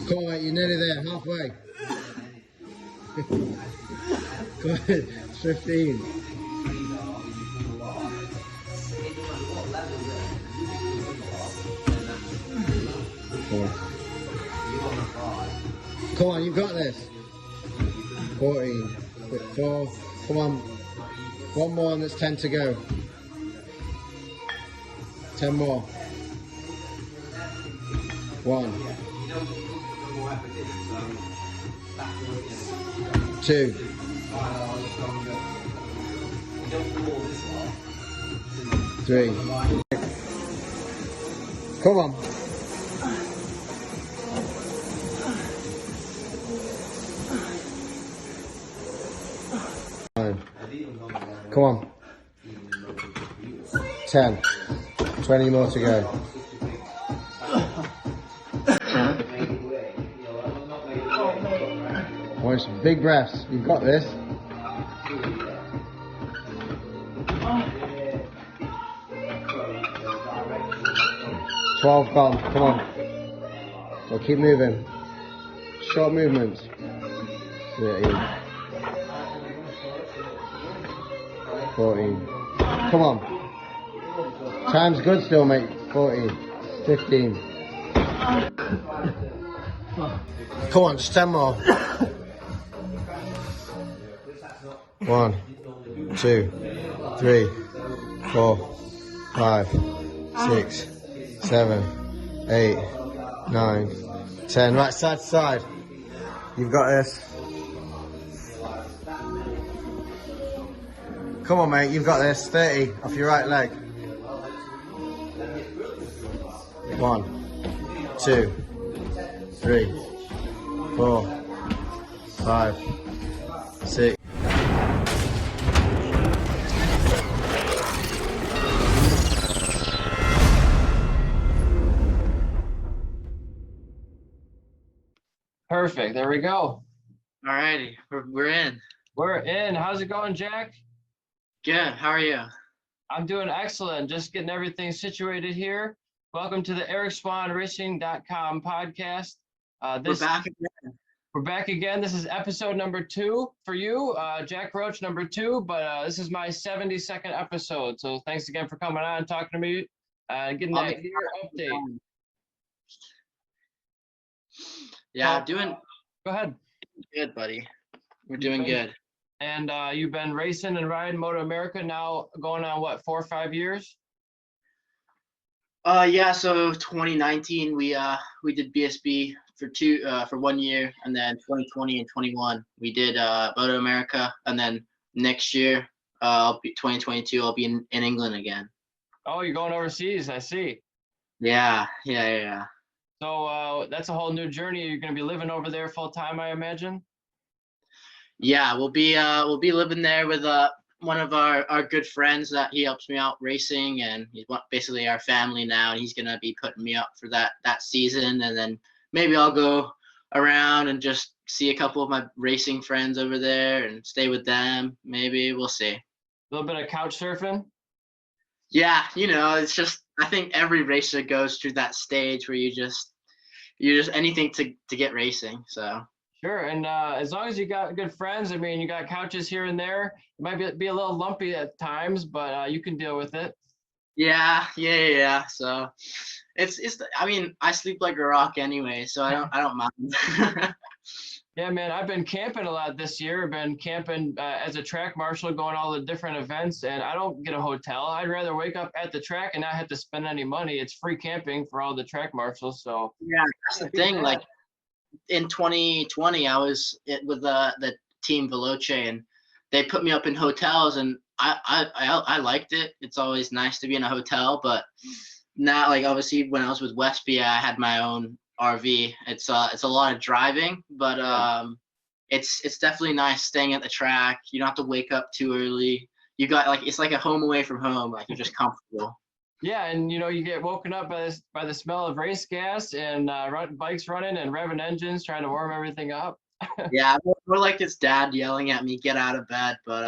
Come on, mate, you're nearly there, halfway. Go ahead, 15. Come on, you've got this. 14. Quick 4. Come on. One more and there's 10 to go. 10 more. 1. 2. 3. Come on. 9. Come on. 10. 20 more to go. Want some big breaths. You've got this. 12 gone. Come on. So keep moving. Short movements. 13. 14. Come on. Time's good still, mate. 14. 15. Come on, just 10 more. 1, 2, 3, 4, 5, 6, 7, 8, 9, 10. Right, side to side. You've got this. Come on, mate, you've got this. 30 off your right leg. 1, 2, 3, 4, 5, 6. Perfect. There we go. All righty, we're in. We're in. How's it going, Jack? Good. How are you? I'm doing excellent. Just getting everything situated here. Welcome to the EricSwahnRacing.com podcast. We're back again. We're back again. This is episode number 2 for you, Jack Roach, number 2. But this is my 72nd episode. So thanks again for coming on and talking to me, getting that gear update. Yeah, So, doing go ahead. good, buddy. We're doing good. And you've been racing and riding Moto America now going on what, 4 or 5 years? Yeah. So 2019, we did BSB for 1 year, and then 2020 and 21 we did Moto America, and then next year, 2022, I'll be in England again. Oh, you're going overseas. I see. Yeah. So that's a whole new journey. You're going to be living over there full time, I imagine. Yeah, we'll be living there with one of our good friends that he helps me out racing, and he's basically our family now. And he's gonna be putting me up for that season, and then maybe I'll go around and just see a couple of my racing friends over there and stay with them. Maybe we'll see. A little bit of couch surfing. Yeah, it's just, I think every racer goes through that stage where you're just anything to get racing. So. Sure, and as long as you got good friends, I mean, you got couches here and there. It might be a little lumpy at times, but you can deal with it. Yeah. So it's. I mean, I sleep like a rock anyway, so I don't mind. Yeah, man, I've been camping a lot this year. I've been camping as a track marshal, going all the different events, and I don't get a hotel. I'd rather wake up at the track and not have to spend any money. It's free camping for all the track marshals. So yeah, that's the thing. Like in 2020, I was with the team Veloce, and they put me up in hotels, and I liked it. It's always nice to be in a hotel, but now, like, obviously when I was with Westby, I had my own RV. It's a lot of driving, but it's definitely nice staying at the track. You don't have to wake up too early. You got, like, it's like a home away from home. Like, you're just comfortable. Yeah, and you get woken up by the smell of race gas and bikes running and revving engines, trying to warm everything up. Yeah, we're like his dad yelling at me, get out of bed, but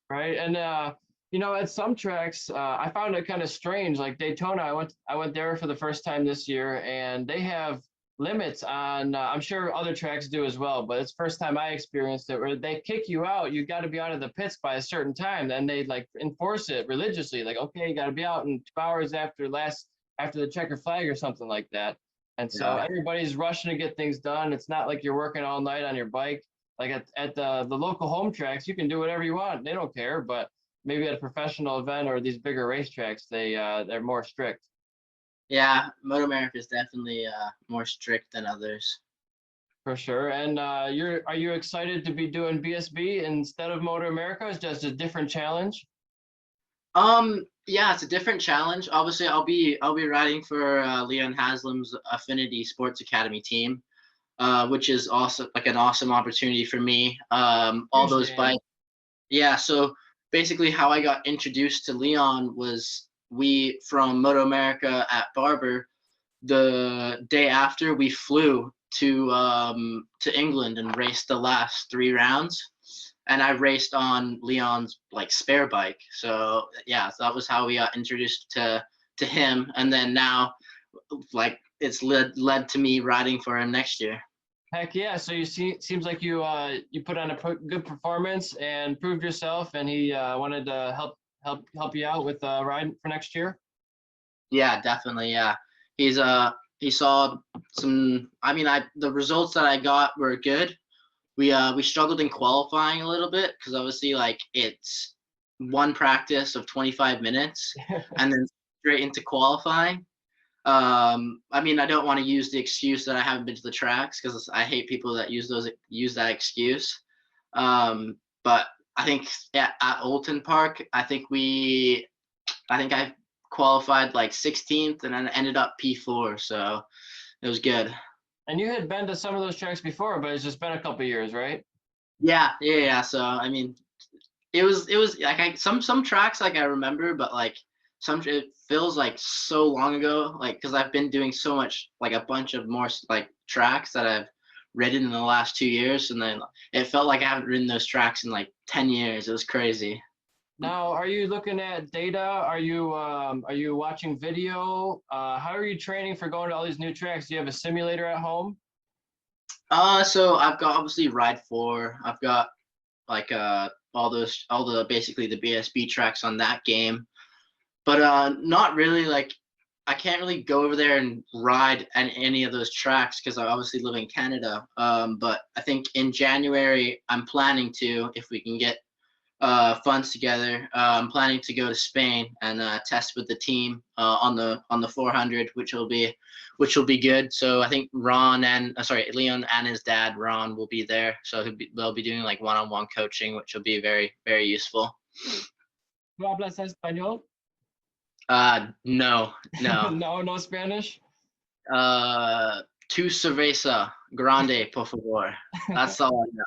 right. And at some tracks, I found it kind of strange. Like Daytona, I went there for the first time this year, and they have limits on, I'm sure other tracks do as well, but it's the first time I experienced it where they kick you out. You got to be out of the pits by a certain time. Then they like enforce it religiously. Like, okay, you got to be out in 2 hours after the checker flag or something like that. And so Yeah. everybody's rushing to get things done. It's not like you're working all night on your bike. Like at the local home tracks, you can do whatever you want. They don't care. But maybe at a professional event or these bigger racetracks, they're more strict. Yeah, Moto America is definitely more strict than others. For sure. And are you excited to be doing BSB instead of Motor America? It's just a different challenge. Yeah, it's a different challenge. Obviously, I'll be riding for Leon Haslam's Affinity Sports Academy team, which is also like an awesome opportunity for me. All Huge those name. bikes. Yeah, so basically how I got introduced to Leon was we from Moto America at Barber. The day after we flew to England and raced the last 3 rounds, and I raced on Leon's like spare bike. So yeah, so that was how we got introduced to him, and then now like it's led to me riding for him next year. Heck yeah. So seems like you put on a good performance and proved yourself, and he wanted to help you out with riding for next year. Yeah, definitely. Yeah, he saw some. I mean, the results that I got were good. We struggled in qualifying a little bit because obviously like it's one practice of 25 minutes and then straight into qualifying. I mean, I don't want to use the excuse that I haven't been to the tracks because I hate people that use that excuse. But I think at Oulton Park, I think I qualified like 16th and then ended up P4, so it was good. And you had been to some of those tracks before, but it's just been a couple years, right? Yeah. So I mean, it was like some tracks like I remember, but like it feels like so long ago, like because I've been doing so much, like a bunch of more like tracks that I've ridden in the last 2 years, and then it felt like I haven't ridden those tracks in like 10 years. It was crazy. Now, are you looking at data? Are you watching video? How are you training for going to all these new tracks? Do you have a simulator at home? So I've got obviously Ride 4. I've got like all the basically the BSB tracks on that game, but not really. Like I can't really go over there and ride any of those tracks because I obviously live in Canada. But I think in January I'm planning to, if we can get funds together. I'm planning to go to Spain and test with the team on the 400, which will be good. So I think Leon and his dad Ron will be there. So they'll be doing like one-on-one coaching, which will be very very useful. ¿Tú hablas español? No. No Spanish. Tu cerveza grande, por favor. That's all I know.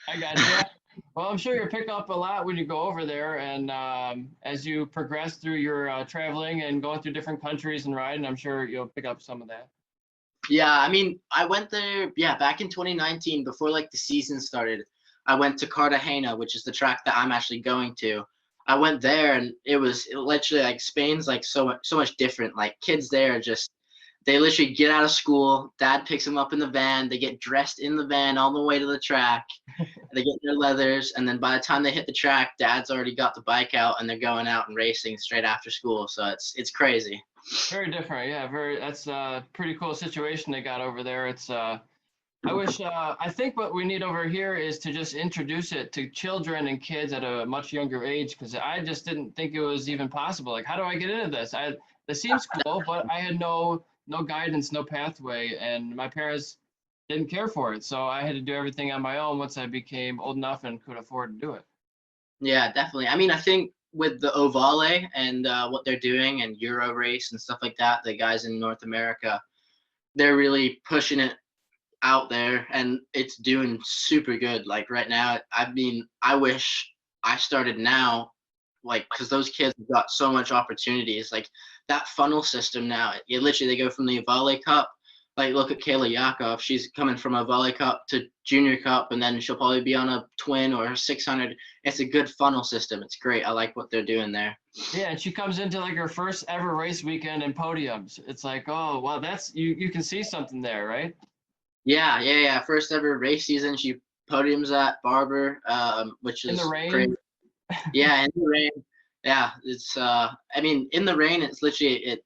I got you. Well, I'm sure you'll pick up a lot when you go over there, and as you progress through your traveling and going through different countries and riding, I'm sure you'll pick up some of that. Yeah, I mean, I went there, back in 2019, before like the season started. I went to Cartagena, which is the track that I'm actually going to. I went there, and it literally like Spain's like so much different. Like kids there are just they literally get out of school, dad picks them up in the van, they get dressed in the van all the way to the track, they get their leathers, and then by the time they hit the track, dad's already got the bike out and they're going out and racing straight after school. So it's crazy. Very different, yeah. That's a pretty cool situation they got over there. It's I think what we need over here is to just introduce it to children and kids at a much younger age, because I just didn't think it was even possible. Like, how do I get into this? This seems cool, but I had no guidance, no pathway, and my parents didn't care for it. So I had to do everything on my own once I became old enough and could afford to do it. Yeah, definitely. I mean, I think with the Ovale and what they're doing and Euro Race and stuff like that, the guys in North America, they're really pushing it out there and it's doing super good. Like right now, I mean, I wish I started now, like, because those kids have got so much opportunities. Like that funnel system now, literally they go from the Vale Cup. Like look at Kayla Yakov, she's coming from a Vale Cup to Junior Cup, and then she'll probably be on a twin or a 600. It's a good funnel system. It's great. I like what they're doing there. Yeah, and she comes into like her first ever race weekend and podiums. It's like, oh, wow, that's you can see something there, right? Yeah. First ever race season. She podiums at Barber, which In the is rain. crazy. Yeah, in the rain. Yeah, it's I mean, in the rain, it's literally it.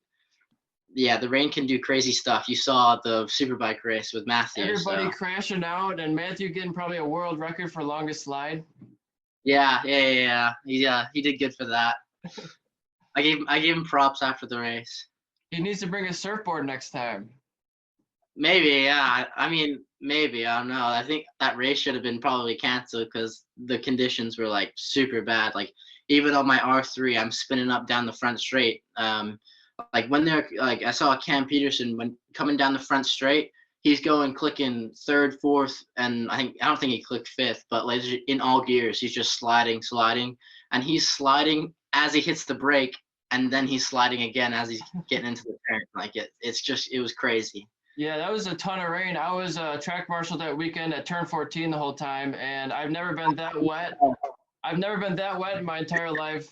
Yeah, the rain can do crazy stuff. You saw the Superbike race with Matthew. Everybody So crashing out, and Matthew getting probably a world record for longest slide. yeah. He did good for that. I gave him props after the race. He needs to bring a surfboard next time. Maybe, yeah. I mean, maybe, I don't know. I think that race should have been probably canceled because the conditions were like super bad. Like even on my R3, I'm spinning up down the front straight. Like when they're like, I saw Cam Peterson when coming down the front straight, he's going clicking third, fourth, and I don't think he clicked fifth, but like in all gears, he's just sliding, and he's sliding as he hits the brake, and then he's sliding again as he's getting into the turn. Like it was crazy. Yeah, that was a ton of rain. I was a track marshal that weekend at turn 14 the whole time, and I've never been that wet. I've never been that wet in my entire life,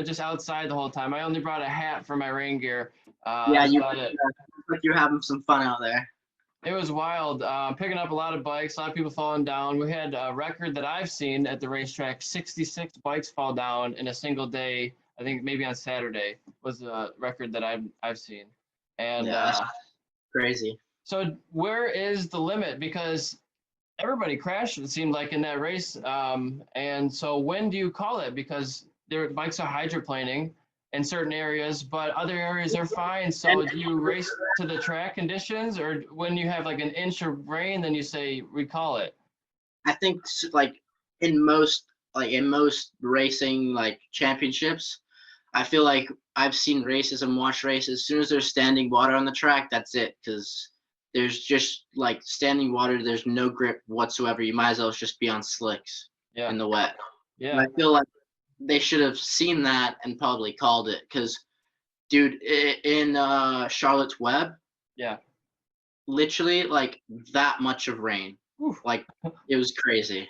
just outside the whole time. I only brought a hat for my rain gear. Yeah, you're having some fun out there. It was wild. Picking up a lot of bikes, a lot of people falling down. We had a record that I've seen at the racetrack, 66 bikes fall down in a single day. I think maybe on Saturday was a record that I've seen. And Yeah, crazy. So where is the limit? Because everybody crashed, it seemed like, in that race. And so when do you call it? Because their bikes are hydroplaning in certain areas, but other areas are fine. So do you race to the track conditions, or when you have like an inch of rain, then you say recall it? I think like in most racing like championships, I feel like I've seen races and watched races. As soon as there's standing water on the track, that's it, because there's just like standing water. There's no grip whatsoever. You might as well just be on slicks in the wet. Yeah. And I feel like they should have seen that and probably called it, because, dude, in Charlotte's Web, literally like that much of rain. Whew. Like it was crazy.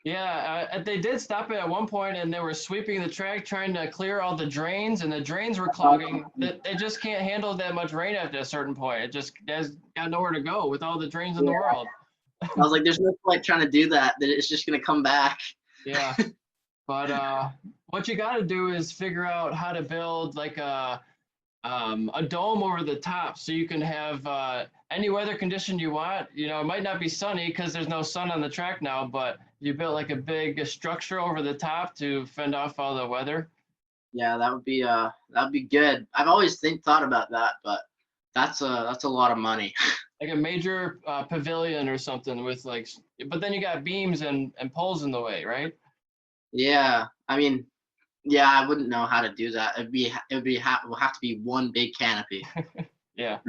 Yeah, they did stop it at one point, and they were sweeping the track, trying to clear all the drains, and the drains were clogging. It just can't handle that much rain after a certain point. It just has got nowhere to go with all the drains in the world. I was like, there's no point trying to do that. That it's just gonna come back. Yeah, but what you got to do is figure out how to build like a dome over the top, so you can have any weather condition you want. You know, it might not be sunny because there's no sun on the track now, but you built like a big structure over the top to fend off all the weather. Yeah, that would be good. I've always thought about that, but that's a lot of money. Like a major pavilion or something with like, but then you got beams and poles in the way, right? Yeah, I mean, yeah, I wouldn't know how to do that. It will have to be one big canopy. Yeah.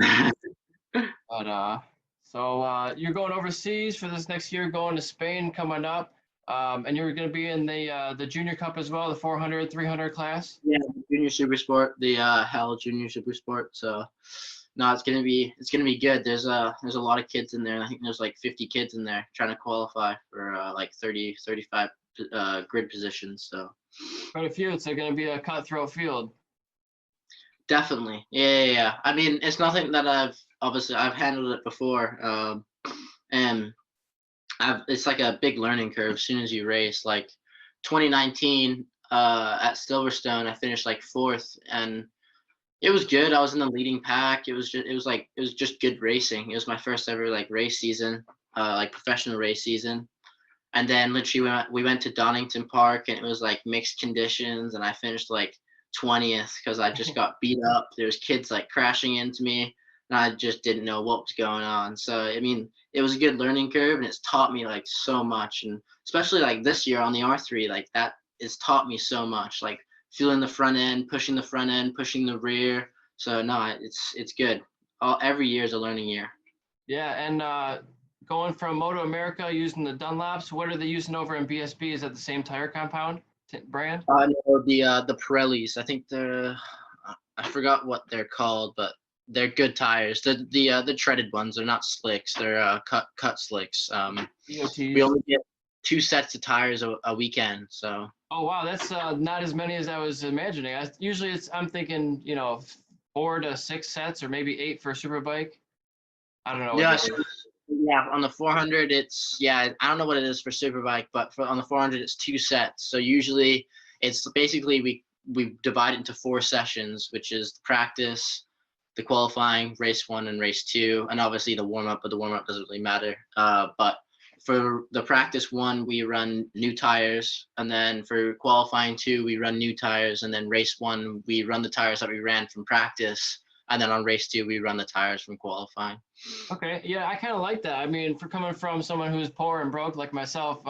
But so you're going overseas for this next year, going to Spain coming up, and you're going to be in the Junior Cup as well, the 400, 300 class. Yeah, Junior Super Sport, the Hell Junior Super Sport. So, no, it's gonna be good. There's a lot of kids in there. I think there's like 50 kids in there trying to qualify for like 30, 35 grid positions. So quite a few. It's going to be a cutthroat field. Definitely, yeah. I mean, it's nothing that I've handled it before, and it's like a big learning curve as soon as you race. Like 2019 at Silverstone, I finished like 4th, and it was good. I was in the leading pack. It was just good racing. It was my first ever like race season, like professional race season. And then literally we went to Donington Park, and it was like mixed conditions, and I finished like 20th because I just got beat up. There was kids like crashing into me, and I just didn't know what was going on. So I mean, it was a good learning curve, and it's taught me like so much, and especially like this year on the R3, like that has taught me so much, like feeling the front end, pushing the rear. So no, it's good. Every year is a learning year. Yeah, and going from Moto America using the Dunlops, what are they using over in BSB? Is that the same tire compound brand? No, the Pirellis. I think I forgot what they're called, but they're good tires. The treaded ones. They're not slicks. They're cut slicks. We only get 2 sets of tires a weekend. So. Oh wow, that's not as many as I was imagining. Usually I'm thinking 4 to 6 sets, or maybe 8 for a Superbike. I don't know. Yeah, Yeah, on the 400, it's I don't know what it is for Superbike, but on the 400, it's 2 sets. So usually, it's basically we divide it into 4 sessions, which is practice, the qualifying, race 1 and race 2, and obviously the warm up. But the warm up doesn't really matter. But for the practice 1, we run new tires, and then for qualifying 2, we run new tires, and then race 1, we run the tires that we ran from practice, and then on race 2, we run the tires from qualifying. Okay, yeah, I kind of like that. I mean, for coming from someone who's poor and broke like myself,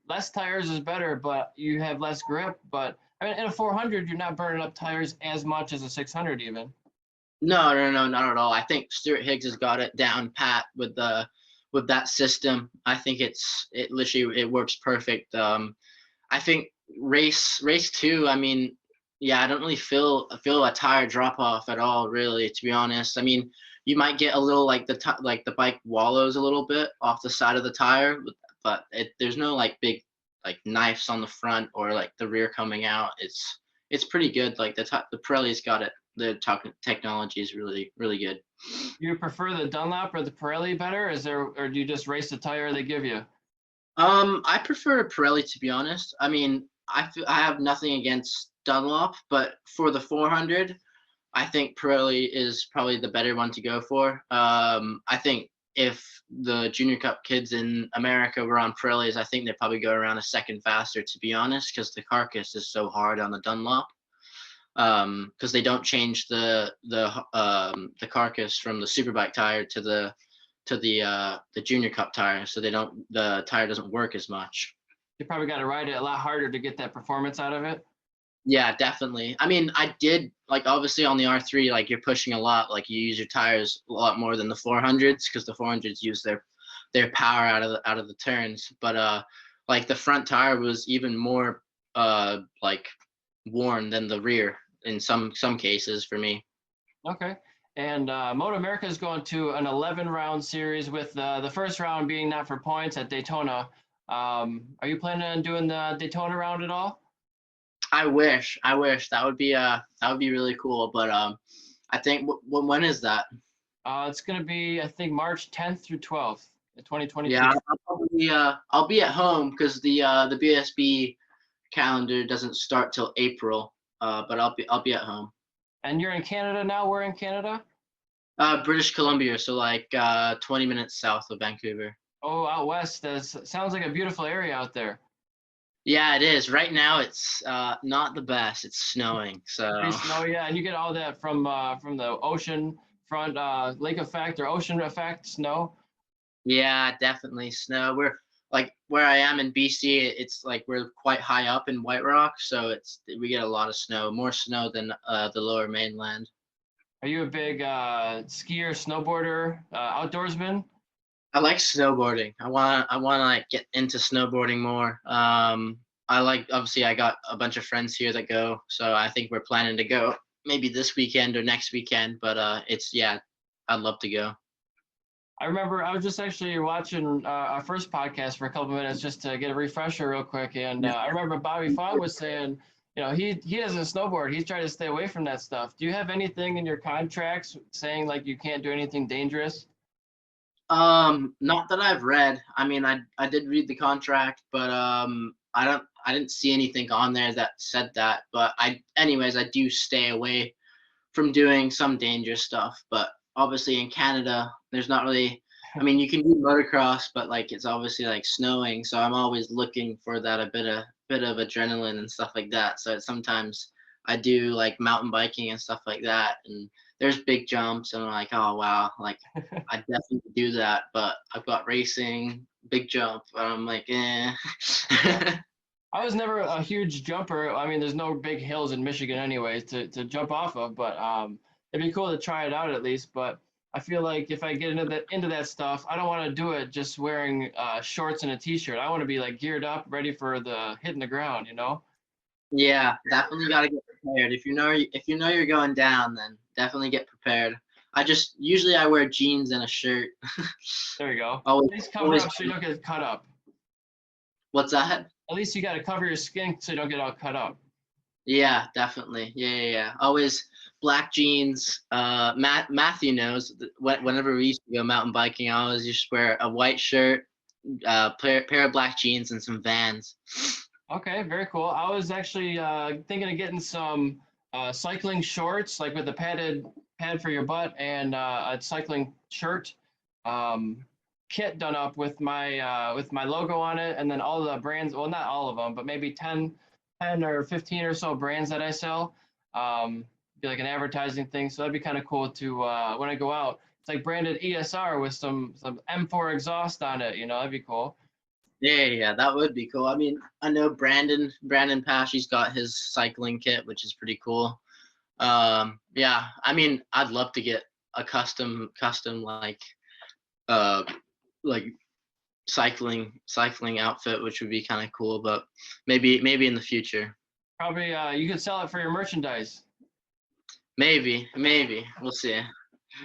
less tires is better, but you have less grip. But I mean, in a 400, you're not burning up tires as much as a 600 even. No, not at all. I think Stuart Higgs has got it down pat with that system. I think it literally works perfect. I think race 2. I mean, yeah, I don't really feel a tire drop off at all, really, to be honest. I mean, you might get a little like the bike wallows a little bit off the side of the tire, but there's no like big like knives on the front or like the rear coming out. It's pretty good. Like the Pirelli's got it. The technology is really, really good. You prefer the Dunlop or the Pirelli better? Or do you just race the tire they give you? I prefer Pirelli, to be honest. I mean, I have nothing against Dunlop, but for the 400, I think Pirelli is probably the better one to go for. I think if the Junior Cup kids in America were on Pirellis, I think they'd probably go around a second faster, to be honest, because the carcass is so hard on the Dunlop. Because they don't change the carcass from the Superbike tire to the Junior Cup tire, so the tire doesn't work as much. You probably got to ride it a lot harder to get that performance out of it. Yeah, definitely. I mean, I did, like, obviously on the R3, like, you're pushing a lot, like, you use your tires a lot more than the 400s, because the 400s use their power out of the turns. But like the front tire was even more like worn than the rear in some cases for me. Okay. And Moto America is going to an 11-round series with the first round being not for points at Daytona. Are you planning on doing the Daytona round at all? I wish that would be really cool. But I think when is that? It's going to be, I think, March 10th through 12th, 2022. Yeah, I'll be at home because the BSB calendar doesn't start till April. But I'll be at home. And you're in Canada now? We're in Canada? British Columbia, so like 20 minutes south of Vancouver. Oh, out west. Sounds like a beautiful area out there. Yeah, it is. Right now, it's not the best. It's snowing, so. Pretty snowy, yeah. And you get all that from the ocean front, lake effect or ocean effect snow. Yeah, definitely snow. We're like where I am in BC. It's like we're quite high up in White Rock, so we get a lot of snow, more snow than the Lower Mainland. Are you a big skier, snowboarder, outdoorsman? I like snowboarding. I want to like get into snowboarding more. Obviously I got a bunch of friends here that go, so I think we're planning to go maybe this weekend or next weekend. But I'd love to go. I remember I was just actually watching our first podcast for a couple of minutes just to get a refresher real quick, and I remember Bobby Fogg was saying, he doesn't snowboard. He's trying to stay away from that stuff. Do you have anything in your contracts saying like you can't do anything dangerous? Not that I've read. I mean, I did read the contract, but I didn't see anything on there that said that. But anyways, I do stay away from doing some dangerous stuff. But obviously in Canada, there's not really. I mean, you can do motocross, but like it's obviously like snowing, so I'm always looking for that a bit of adrenaline and stuff like that. So sometimes I do like mountain biking and stuff like that, and there's big jumps, and I'm like, oh wow, like I definitely do that, but I've got racing, big jump, and I'm like, eh. I was never a huge jumper. I mean, there's no big hills in Michigan anyways to jump off of, but it'd be cool to try it out at least. But I feel like if I get into that stuff, I don't want to do it just wearing shorts and a t-shirt. I want to be like geared up, ready for the hitting the ground, Yeah, definitely got to get prepared. If you know you're going down, then definitely get prepared. Usually I wear jeans and a shirt. There you go. At least cover up so you don't get cut up. What's that? At least you got to cover your skin so you don't get all cut up. Yeah, definitely. Yeah. Always black jeans. Matthew knows that whenever we used to go mountain biking, I always just wear a white shirt, pair of black jeans, and some Vans. Okay, very cool. I was actually thinking of getting some cycling shorts, like with a pad for your butt and a cycling shirt kit done up with my logo on it, and then all the brands. Well, not all of them, but maybe 10 or 15 or so brands that I sell. Be like an advertising thing. So that'd be kind of cool to when I go out. It's like branded ESR with some M4 exhaust on it. That'd be cool. Yeah, that would be cool. I mean, I know Brandon Pash, he's got his cycling kit, which is pretty cool. Yeah, I mean, I'd love to get a custom like cycling outfit, which would be kind of cool, but maybe in the future. Probably you could sell it for your merchandise. Maybe we'll see.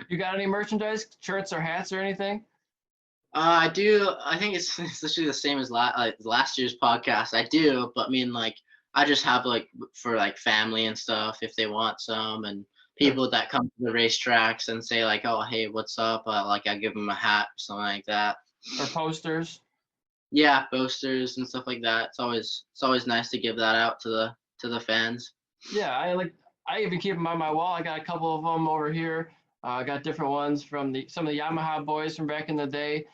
You got any merchandise, shirts or hats or anything? I do. I think it's literally the same as last year's podcast. I do, but I mean, like, I just have like for like family and stuff if they want some, and people that come to the racetracks and say like, oh, hey, what's up? Like, I give them a hat or something like that. Or posters. Yeah, posters and stuff like that. It's always nice to give that out to the fans. Yeah, I even keep them on my wall. I got a couple of them over here. I got different ones from some of the Yamaha boys from back in the day.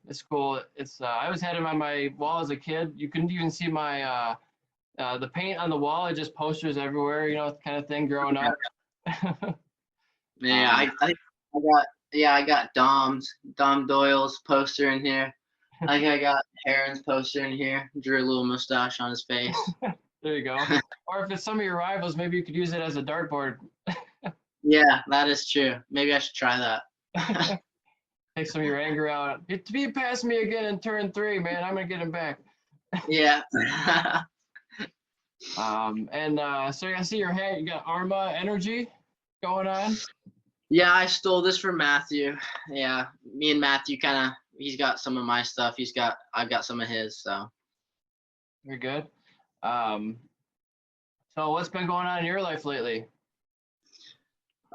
It's cool. I always had them on my wall as a kid. You couldn't even see my the paint on the wall. It just posters everywhere, kind of thing growing up. Yeah, I got Dom Doyle's poster in here. I got Heron's poster in here. Drew a little mustache on his face. There you go. Or if it's some of your rivals, maybe you could use it as a dartboard. Yeah, that is true. Maybe I should try that. Take some of your anger out. If you pass me again in turn 3, man, I'm gonna get him back. Yeah. So I see your hat. You got Arma Energy going on. Yeah, I stole this from Matthew. Yeah, me and Matthew he's got some of my stuff. I've got some of his. So. You're good. So what's been going on in your life lately?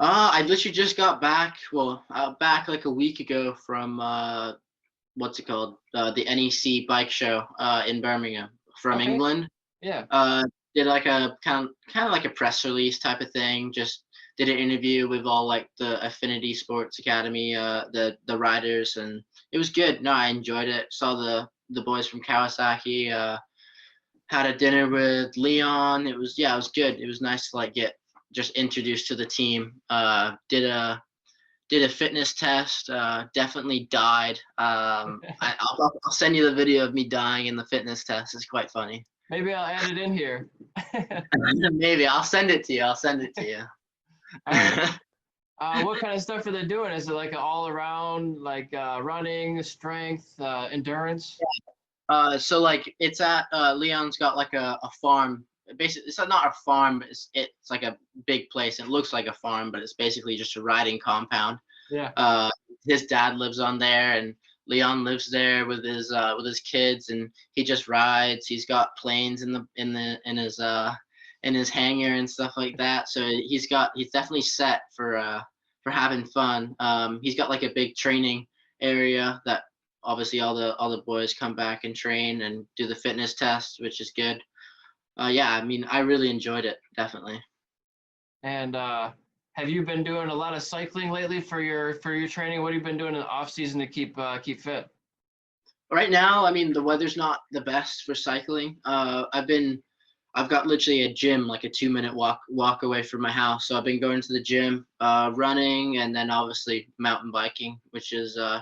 I literally just got back. Well, back like a week ago from what's it called? The NEC bike show in Birmingham from England. Yeah. Did like a kind of like a press release type of thing. Just did an interview with all like the Affinity Sports Academy, the riders, and it was good. No, I enjoyed it. Saw the boys from Kawasaki. Had a dinner with Leon. It was good. It was nice to like get just introduced to the team. Did a fitness test. Definitely died. I'll send you the video of me dying in the fitness test. It's quite funny. Maybe I'll add it in here. Maybe I'll send it to you. What kind of stuff are they doing? Is it like an all around like running, strength, endurance? So like it's at Leon's got like a farm. Basically, it's not a farm, but it's like a big place. It looks like a farm, but it's basically just a riding compound. Yeah. His dad lives on there, and Leon lives there with his kids, and he just rides. He's got planes in his hangar and stuff like that. So he's definitely set for having fun. He's got like a big training area that obviously all the boys come back and train and do the fitness test, which is good. Yeah, I mean, I really enjoyed it, definitely. And have you been doing a lot of cycling lately for your training? What have you been doing in the off season to keep fit? Right now, I mean, the weather's not the best for cycling. I've got literally a gym, like a 2-minute walk away from my house. So I've been going to the gym, running, and then obviously mountain biking, which I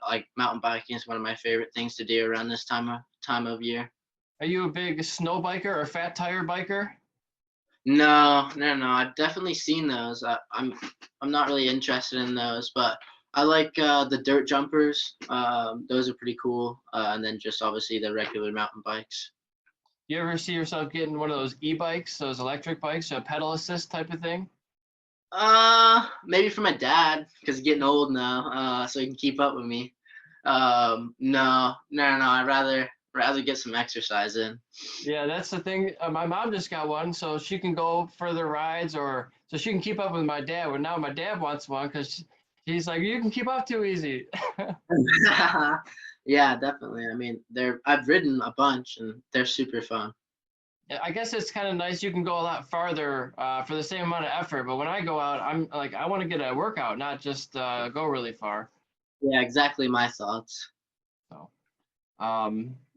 like. Mountain biking is one of my favorite things to do around this time of year. Are you a big snow biker or fat tire biker? No. I've definitely seen those. I'm not really interested in those, but I like the dirt jumpers. Those are pretty cool. And then just obviously the regular mountain bikes. You ever see yourself getting one of those e-bikes, those electric bikes, a pedal assist type of thing? Maybe for my dad, because he's getting old now, so he can keep up with me. No. I'd rather get some exercise in. Yeah, that's the thing. My mom just got one, so she can go further rides or so she can keep up with my dad. Well, now my dad wants one because he's like, you can keep up too easy. Yeah, definitely. I mean, I've ridden a bunch and they're super fun. I guess it's kind of nice. You can go a lot farther for the same amount of effort. But when I go out, I'm like, I want to get a workout, not just go really far. Yeah, exactly my thoughts. So, have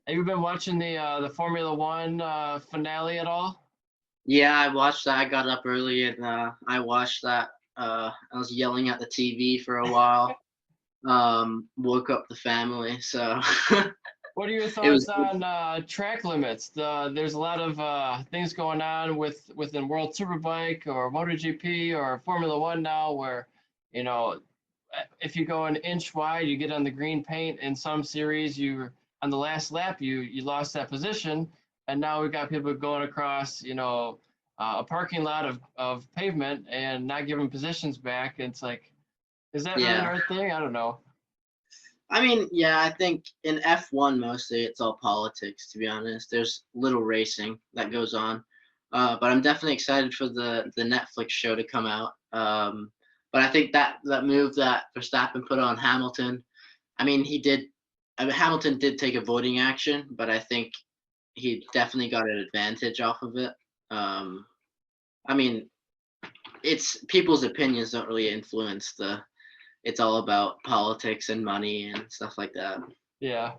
you been watching the Formula One finale at all? Yeah, I watched that. I got up early and I watched that. I was yelling at the TV for a while. Woke up the family. So What are your it was. thoughts on track limits? There's a lot of things going on within World Superbike or MotoGP or Formula One now, where you know if you go an inch wide, you get on the green paint. In some series, you on the last lap you lost that position, and now we've got people going across a parking lot of pavement and not giving positions back. It's like, is that really Yeah. our thing? I don't know. I mean, yeah, I think in F1 mostly it's all politics, to be honest. There's little racing that goes on. But I'm definitely excited for the Netflix show to come out. But I think that move that Verstappen put on Hamilton, I mean, Hamilton did take avoiding action, but I think he definitely got an advantage off of it. I mean, it's people's opinions don't really influence it's all about politics and money and stuff like that. Yeah.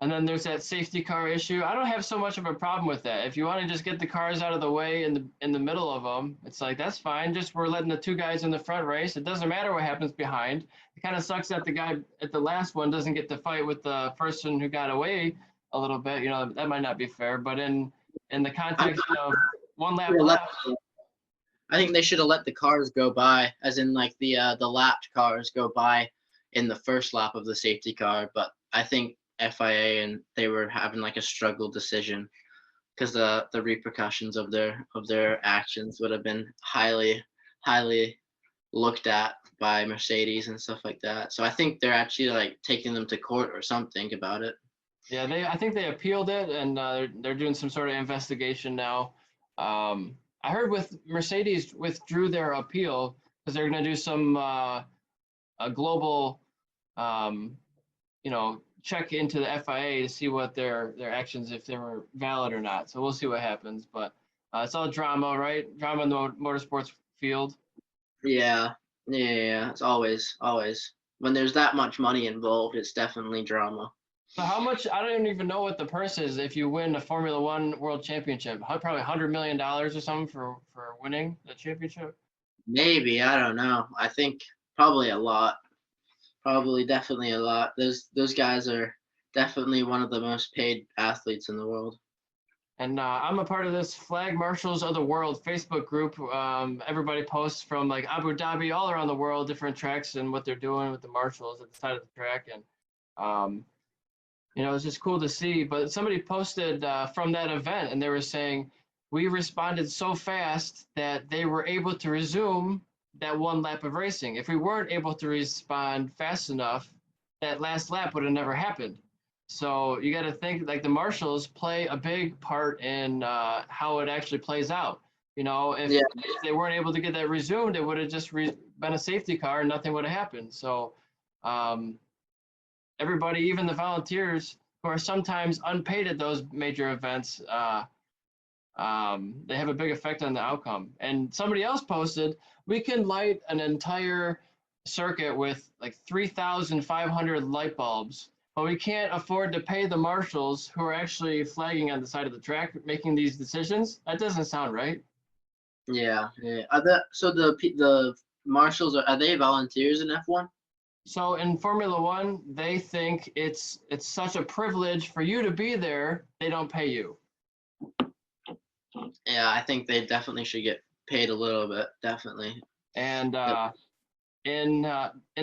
And then there's that safety car issue. I don't have so much of a problem with that. If you want to just get the cars out of the way in the middle of them, it's like that's fine. Just we're letting the two guys in the front race. It doesn't matter what happens behind. It kind of sucks that the guy at the last one doesn't get to fight with the person who got away a little bit. That might not be fair. But in the context of one lap left. I think they should have let the cars go by, as in like the lapped cars go by in the first lap of the safety car. But I think FIA and they were having like a struggle decision because the repercussions of their actions would have been highly looked at by Mercedes and stuff like that. So I think they're actually like taking them to court or something about it. Yeah, I think they appealed it, and they're doing some sort of investigation now. I heard with Mercedes withdrew their appeal because they're going to do some a global, check into the FIA to see what their actions, if they were valid or not. So we'll see what happens. But it's all drama, right? Drama in the motorsports field. Yeah. It's always when there's that much money involved, it's definitely drama. So how much? I don't even know what the purse is if you win a Formula One World Championship. Probably $100 million or something for winning the championship. Maybe, I don't know. I think probably a lot. Probably definitely a lot. Those guys are definitely one of the most paid athletes in the world. And I'm a part of this Flag Marshals of the World Facebook group. Everybody posts from like Abu Dhabi, all around the world, different tracks and what they're doing with the marshals at the side of the track. And it's just cool to see. But somebody posted from that event, and they were saying we responded so fast that they were able to resume that one lap of racing. If we weren't able to respond fast enough, that last lap would have never happened. So you got to think like the marshals play a big part in how it actually plays out. If they weren't able to get that resumed, it would have just been a safety car and nothing would have happened. So everybody, even the volunteers who are sometimes unpaid at those major events, they have a big effect on the outcome. And somebody else posted, we can light an entire circuit with like 3,500 light bulbs, but we can't afford to pay the marshals who are actually flagging on the side of the track, making these decisions. That doesn't sound right. Yeah. So the marshals are they volunteers in F1? So in Formula One, they think it's such a privilege for you to be there, they don't pay you. Yeah, I think they definitely should get paid a little bit, definitely. And in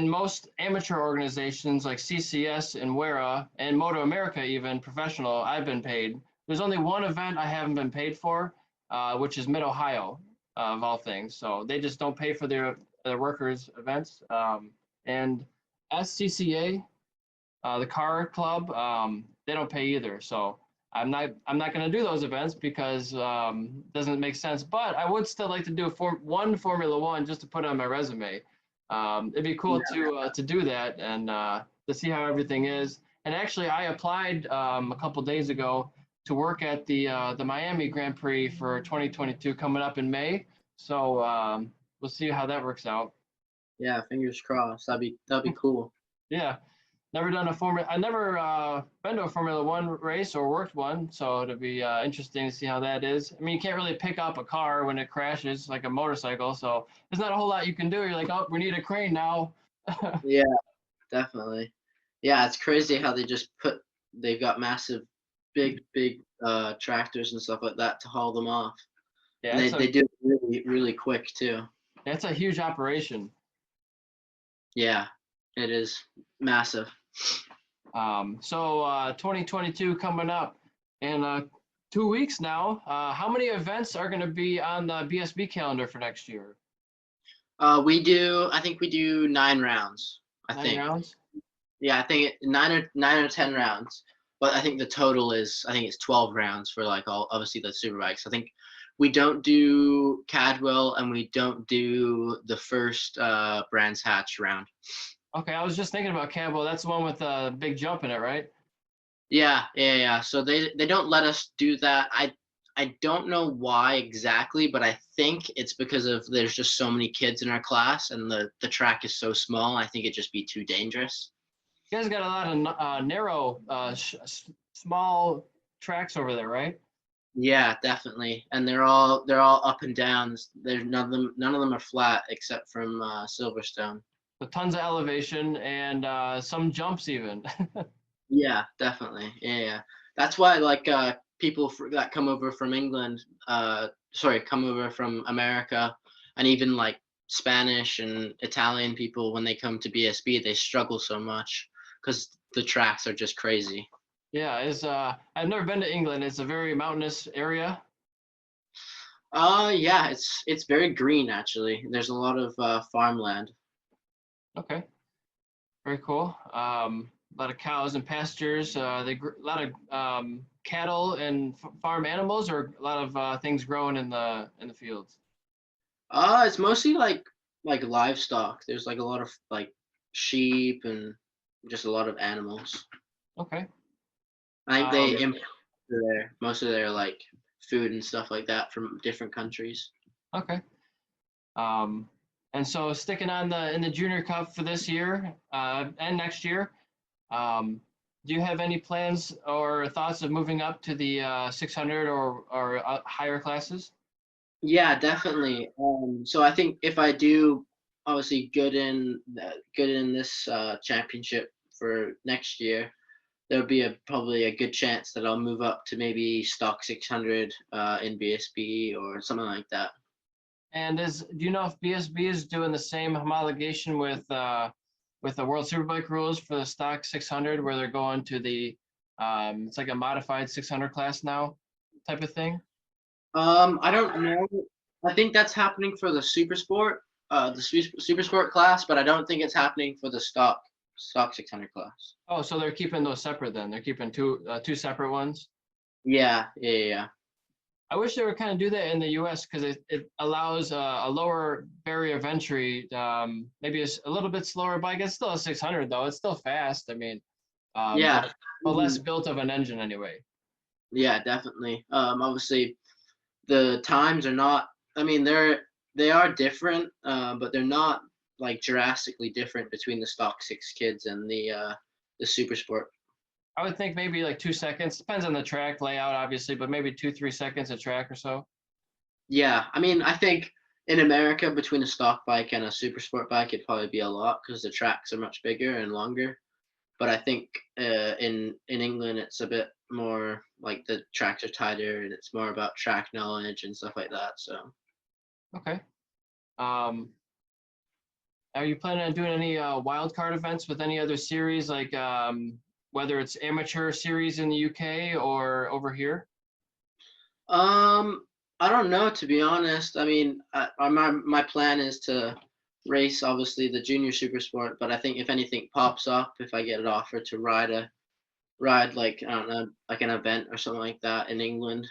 most amateur organizations like CCS and WERA and Moto America, even professional, I've been paid. There's only one event I haven't been paid for, which is Mid Ohio, of all things. So they just don't pay for their workers' events. And SCCA, the car club, they don't pay either. So I'm not going to do those events because doesn't make sense. But I would still like to do one Formula One just to put on my resume. It'd be cool to do that and to see how everything is. And actually, I applied a couple days ago to work at the Miami Grand Prix for 2022 coming up in May. So we'll see how that works out. Yeah, fingers crossed. That'd be cool. Yeah, never done a Formula. I never been to a Formula One race or worked one, so it'll be interesting to see how that is. I mean, you can't really pick up a car when it crashes like a motorcycle, so there's not a whole lot you can do. You're like, oh, we need a crane now. Yeah, definitely. Yeah, it's crazy how they've got massive, big tractors and stuff like that to haul them off, Yeah, and they do it really really quick too. It's a huge operation. Yeah, it is massive. So 2022 coming up in 2 weeks now. How many events are going to be on the BSB calendar for next year? I think we do 9 rounds. I 9 think. rounds? Yeah, I think 9 or 10 rounds. But I think the total is, I think it's 12 rounds for like obviously the superbikes. I think we don't do Cadwell and we don't do the first Brands Hatch round. Okay, I was just thinking about Campbell. That's the one with the big jump in it, right? Yeah. So they don't let us do that. I don't know why exactly, but I think it's because there's just so many kids in our class and the track is so small. I think it'd just be too dangerous. You guys got a lot of narrow, small tracks over there, right? Yeah, definitely. And they're all up and downs. There's none of them are flat except from Silverstone. So tons of elevation and some jumps even. Yeah, definitely. Yeah. That's why like people that come over from England, come over from America, and even like Spanish and Italian people when they come to BSB, they struggle so much because the tracks are just crazy. Yeah, I've never been to England. It's a very mountainous area. Yeah, it's very green actually. There's a lot of farmland. Okay, very cool. A lot of cows and pastures. A lot of cattle and farm animals, or a lot of things growing in the fields. It's mostly like livestock. There's like a lot of like sheep and just a lot of animals. Okay. I think they import most of their like food and stuff like that from different countries. Okay. And so sticking on in the Junior Cup for this year and next year, do you have any plans or thoughts of moving up to the 600 or higher classes? Yeah, definitely. So I think if I do obviously good in this championship for next year, there'll be probably a good chance that I'll move up to maybe stock 600 in BSB or something like that. And do you know if BSB is doing the same homologation with the World Superbike rules for the stock 600, where they're going to the it's like a modified 600 class now, type of thing? I don't know. I think that's happening for the super sport class, but I don't think it's happening for the stock 600 class. Oh, so they're keeping those separate then. They're keeping two separate ones. Yeah. I wish they would kind of do that in the U.S. because it allows a lower barrier of entry. Maybe it's a little bit slower bike. It's still a 600 though. It's still fast. I mean, Yeah. but less built of an engine anyway. Yeah, definitely. Obviously, the times are not. I mean, they are different, but they're not like drastically different between the stock 6 kids and the super sport. I would think maybe like 2 seconds. Depends on the track layout, obviously, but maybe 2-3 seconds a track or so. Yeah, I mean, I think in America between a stock bike and a super sport bike, it'd probably be a lot because the tracks are much bigger and longer. But I think in England, it's a bit more like the tracks are tighter and it's more about track knowledge and stuff like that. So. Okay. Are you planning on doing any wild card events with any other series, like whether it's amateur series in the UK or over here? I don't know, to be honest. I mean, my plan is to race obviously the junior super sport, but I think if anything pops up, if I get an offer to ride ride like I don't know, like an event or something like that in England.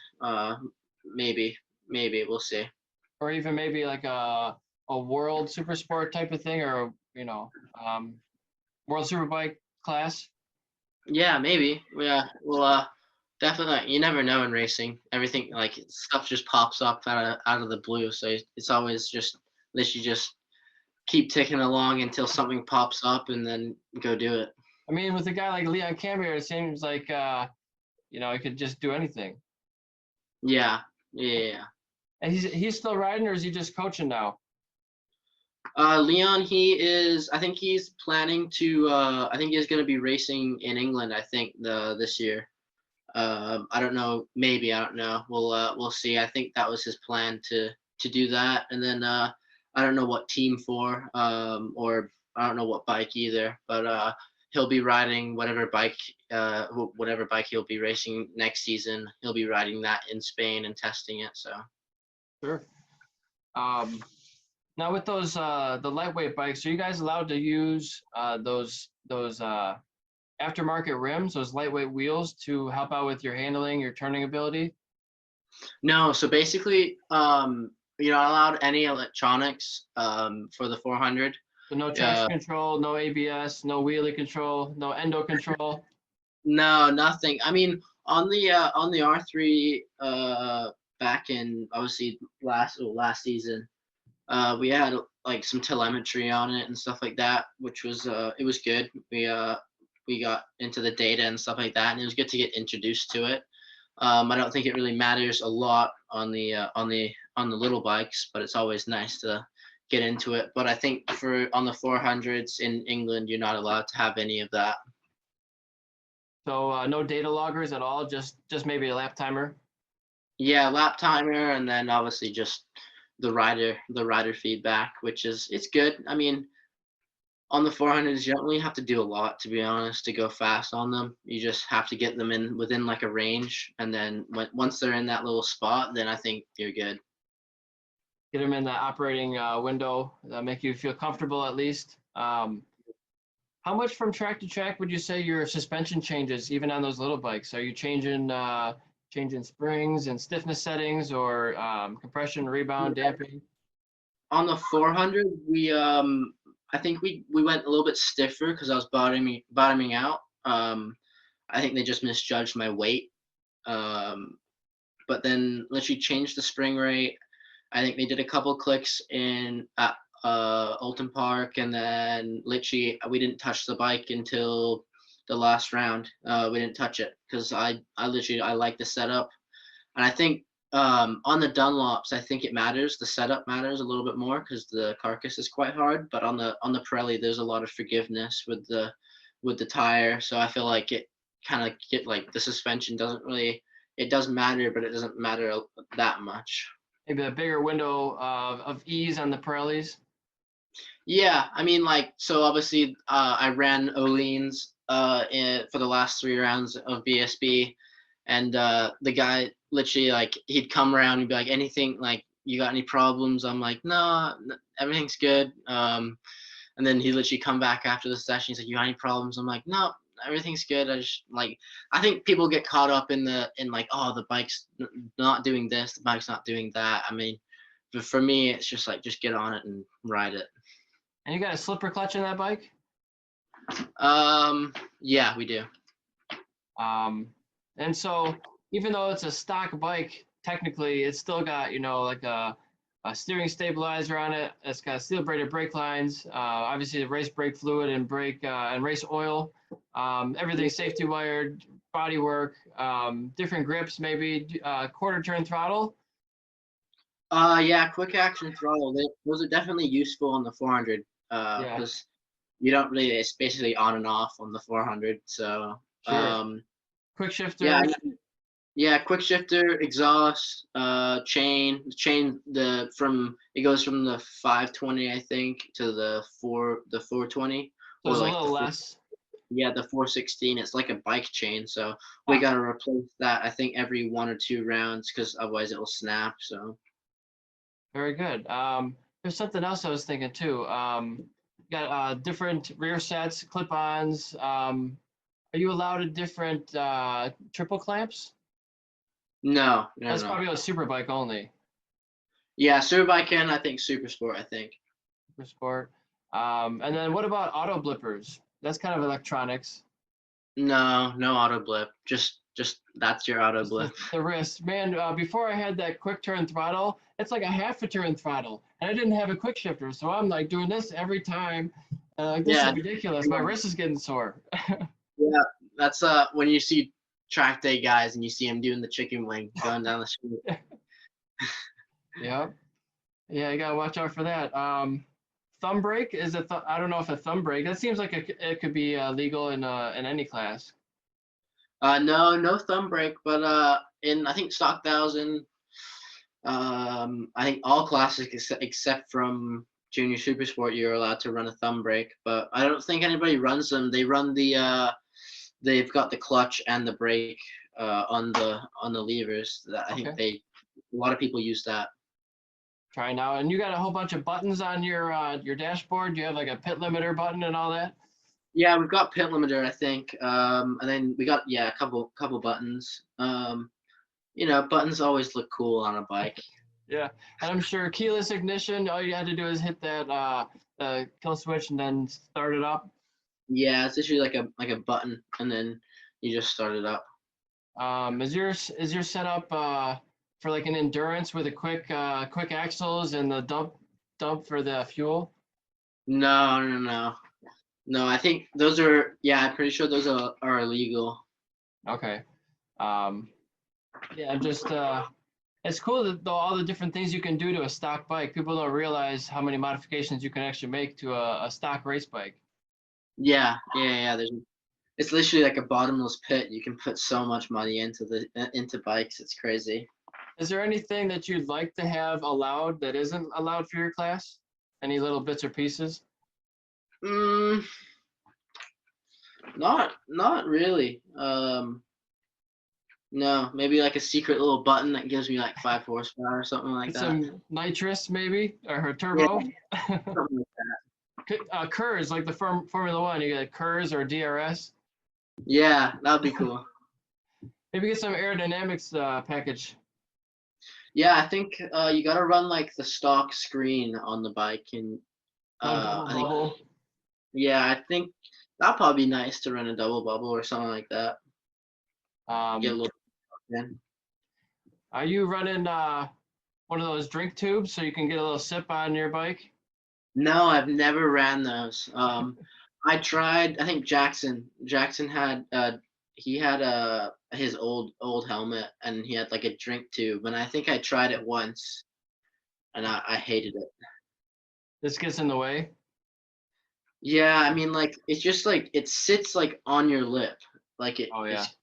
Maybe, maybe we'll see. Or even maybe like a world super sport type of thing, or world superbike class. Yeah, maybe. Yeah, well, definitely. You never know in racing. Everything like stuff just pops up out of the blue. So it's always just let you just keep ticking along until something pops up and then go do it. I mean, with a guy like Leon Camier, it seems like he could just do anything. Yeah, yeah. And he's still riding, or is he just coaching now? Leon, he is. I think he's planning to. I think he's going to be racing in England. I think this year. I don't know. Maybe I don't know. We'll see. I think that was his plan to do that, and then I don't know what team for, or I don't know what bike either. But he'll be riding whatever bike he'll be racing next season. He'll be riding that in Spain and testing it. So. Sure. Now with those the lightweight bikes, are you guys allowed to use those aftermarket rims, those lightweight wheels to help out with your handling, your turning ability? No, so basically, you're not allowed any electronics for the 400. So no traction control, no ABS, no wheelie control, no endo control. No, nothing. I mean, on the R3 back in obviously last season, we had like some telemetry on it and stuff like that, which was it was good. We got into the data and stuff like that, and it was good to get introduced to it. I don't think it really matters a lot on the little bikes, but it's always nice to get into it. But I think on the 400s in England, you're not allowed to have any of that. So no data loggers at all, just maybe a lap timer. Yeah, lap timer, and then obviously just the rider feedback, which is it's good. I mean, on the 400s, you don't really have to do a lot, to be honest, to go fast on them. You just have to get them in within like a range, and then once they're in that little spot, then I think you're good. Get them in the operating window, make you feel comfortable at least. How much from track to track would you say your suspension changes, even on those little bikes? Are you changing springs and stiffness settings, or compression, rebound, damping? On the 400, I think we went a little bit stiffer because I was bottoming out. I think they just misjudged my weight. But then literally changed the spring rate. I think they did a couple clicks at Alton Park, and then literally we didn't touch the bike until the last round. We didn't touch it because I like the setup, and I think on the Dunlops, I think it matters. The setup matters a little bit more because the carcass is quite hard. But on the Pirelli, there's a lot of forgiveness with the tire. So I feel like it kind of get like the suspension it does matter, but it doesn't matter that much. Maybe a bigger window of ease on the Pirellis. Yeah, I mean, like, so obviously I ran Olean's for the last 3 rounds of BSB, and the guy literally, like, he'd come around and be like, anything, like, you got any problems? I'm like, no, everything's good. And then he literally come back after the session. He's like, you got any problems? I'm like, no, everything's good. I think people get caught up in like, oh, the bike's not doing this, the bike's not doing that. I mean, for me, it's just like, just get on it and ride it. And you got a slipper clutch in that bike? Yeah, we do. And so even though it's a stock bike, technically it's still got, like a steering stabilizer on it. It's got steel braided brake lines, obviously the race brake fluid and brake and race oil. Everything's safety wired, body work, different grips, maybe quarter turn throttle. Yeah, quick action throttle. Those are definitely useful on the 400 because you don't really. It's basically on and off on the 400. So sure. Quick shifter. Yeah, quick shifter, exhaust, chain. It goes from the 520, I think, to the 420. So it's like a little less. Yeah, the 416. It's like a bike chain, so we gotta replace that. I think every 1 or 2 rounds, because otherwise it will snap. So. Very good. There's something else I was thinking too. Got different rear sets, clip-ons. Are you allowed a different triple clamps? No, no, That's no. probably a super bike only. Yeah, Superbike and I think Super Sport. I think. Super sport. And then what about auto blippers? That's kind of electronics. No, no auto blip. Just that's your auto Just blip. the wrist, man. Before I had that quick turn throttle, it's like a half a turn throttle, and I didn't have a quick shifter, so I'm like doing this every time. Like this Yeah, is ridiculous. My wrist is getting sore. yeah. That's when you see track day guys and you see them doing the chicken wing going down the street. Yep. Yeah, you gotta watch out for that. Thumb brake is a I don't know if a thumb brake. That seems like it could be legal in any class. No, no thumb brake, but in I think stock 1000, I think all classics except from Junior Super Sport, you're allowed to run a thumb brake. But I don't think anybody runs them. They run the they've got the clutch and the brake on the levers. I think Okay. a lot of people use that. Try now, and you got a whole bunch of buttons on your dashboard. Do you have like a pit limiter button and all that? Yeah, we've got pit limiter, I think, and then we got a couple buttons. Buttons always look cool on a bike. Yeah, and I'm sure keyless ignition. All you had to do is hit that kill switch and then start it up. Yeah, it's usually like a button, and then you just start it up. Is your setup for like an endurance with a quick axles and the dump for the fuel? No, no, no, no. I think those are. Yeah, I'm pretty sure those are illegal. Okay. Um, yeah, just it's cool that all the different things you can do to a stock bike. People don't realize how many modifications you can actually make to a stock race bike. Yeah, yeah, yeah. It's literally like a bottomless pit. You can put so much money into bikes. It's crazy. Is there anything that you'd like to have allowed that isn't allowed for your class? Any little bits or pieces? Mm, not really. No, maybe like a secret little button that gives me like 5 horsepower or something like Get that. some nitrous maybe or Yeah, turbo. something like that. Kurs like the Formula One. You get Kurs or DRS. Yeah, that'd be cool. Maybe get some aerodynamics package. Yeah, I think you gotta run like the stock screen on the bike, and No double I think bubble. yeah, I think that'd probably be nice to run a double bubble or something like that. Get a Um, little in. are you running one of those drink tubes so you can get a little sip on your bike? No, I've never ran those. I tried. I think Jackson had he had his old helmet, and he had like a drink tube, and I think I tried it once, and I hated it. This gets in the way. Yeah, I mean, like it's just like it sits like on your lip, like Oh yeah, it's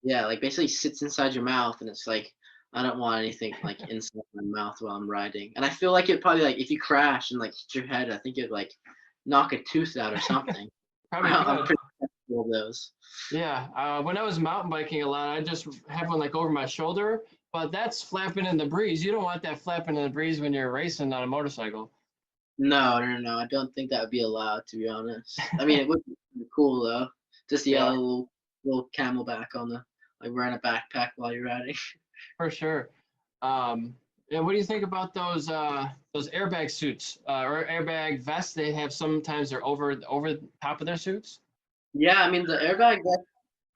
yeah, like basically sits inside your mouth, and it's like I don't want anything like inside my mouth while I'm riding. And I feel like it probably like if you crash and like hit your head, I think it'd like knock a tooth out or something. probably I'm could. pretty skeptical of those. Yeah, when I was mountain biking a lot, I just have one like over my shoulder, but that's flapping in the breeze. You don't want that flapping in the breeze when you're racing on a motorcycle. No, no, no. I don't think that would be allowed, to be honest. I mean, it would be cool though, to see a Yeah, little camelback on the like wearing a backpack while you're riding. for sure. And what do you think about those airbag suits or airbag vests? They have sometimes they're over top of their suits. Yeah, I mean the airbag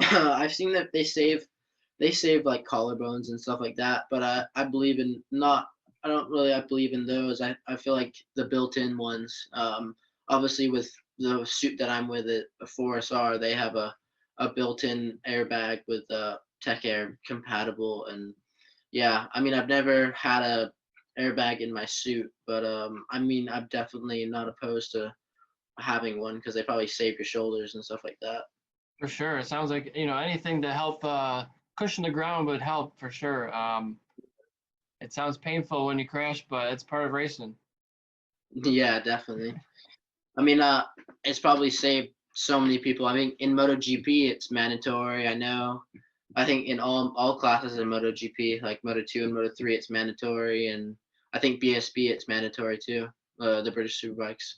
I've seen that they save like collarbones and stuff like that, but I believe in not I don't really I believe in those. I feel like the built-in ones. Obviously with the suit that I'm with it, a 4SR, they have a built-in airbag with Tech Air compatible, and yeah, I mean I've never had a airbag in my suit, but I mean I'm definitely not opposed to having one because they probably save your shoulders and stuff like that. For sure. It sounds like, anything to help cushion the ground would help for sure. It sounds painful when you crash, but it's part of racing. Yeah, definitely. I mean, it's probably saved so many people. I mean, in MotoGP, it's mandatory. I know. I think in all classes in MotoGP, like Moto2 and Moto3, it's mandatory, and I think BSB it's mandatory too. The British Superbikes.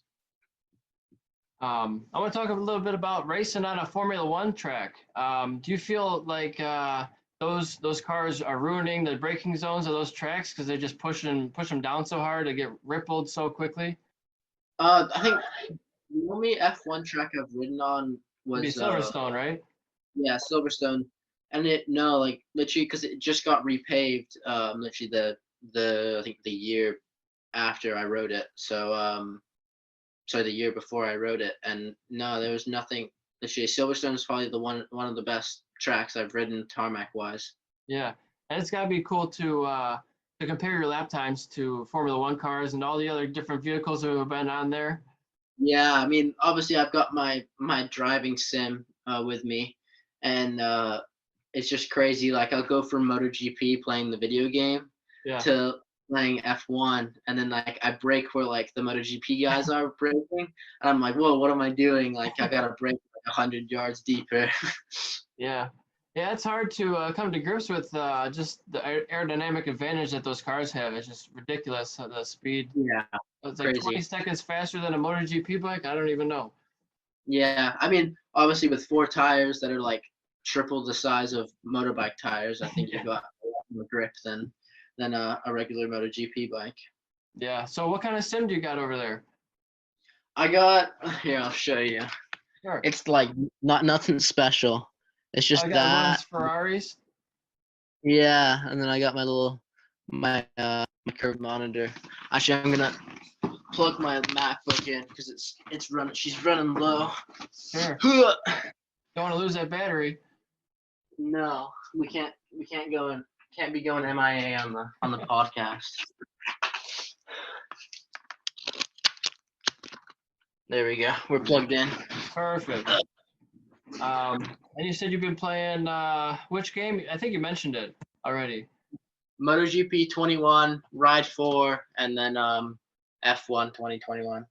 I want to talk a little bit about racing on a Formula One track. Do you feel like those cars are ruining the braking zones of those tracks because they just push them down so hard to get rippled so quickly? I think the only F1 track I've ridden on It'd be was Silverstone, right? yeah, Silverstone, and like literally because it just got repaved literally the I think the year after I rode it. So sorry, the year before I rode it, and no, there was nothing. Literally, Silverstone is probably the one of the best tracks I've ridden tarmac wise. Yeah, and it's got to be cool to compare your lap times to Formula One cars and all the other different vehicles that have been on there. Yeah, I mean, obviously, I've got my driving sim with me, and it's just crazy. Like, I'll go from MotoGP playing the video game Yeah, to playing F1, and then like I brake where like the MotoGP guys are braking, and I'm like, whoa, what am I doing? Like, I gotta brake like 100 yards deeper. yeah, yeah. It's hard to come to grips with just the aerodynamic advantage that those cars have. It's just ridiculous the speed. Yeah, It's like 20 crazy. seconds faster than a MotoGP bike. I don't even know. Yeah, I mean, obviously with 4 tires that are like triple the size of motorbike tires, I think Yeah. you got a lot more grip than a regular MotoGP bike. Yeah. So what kind of sim do you got over there? I got here. I'll show you. Sure. It's like not nothing special. It's I just got runs that. Ferraris. Yeah, and then I got my curved monitor. Actually, I'm gonna plug my MacBook in because it's running. She's running low. Sure. Don't want to lose that battery. No, we can't go and can't be going MIA on the podcast. There we go. We're plugged in. Perfect. And you said you've been playing which game? I think you mentioned it already. MotoGP 21, Ride 4, and then F1 2021.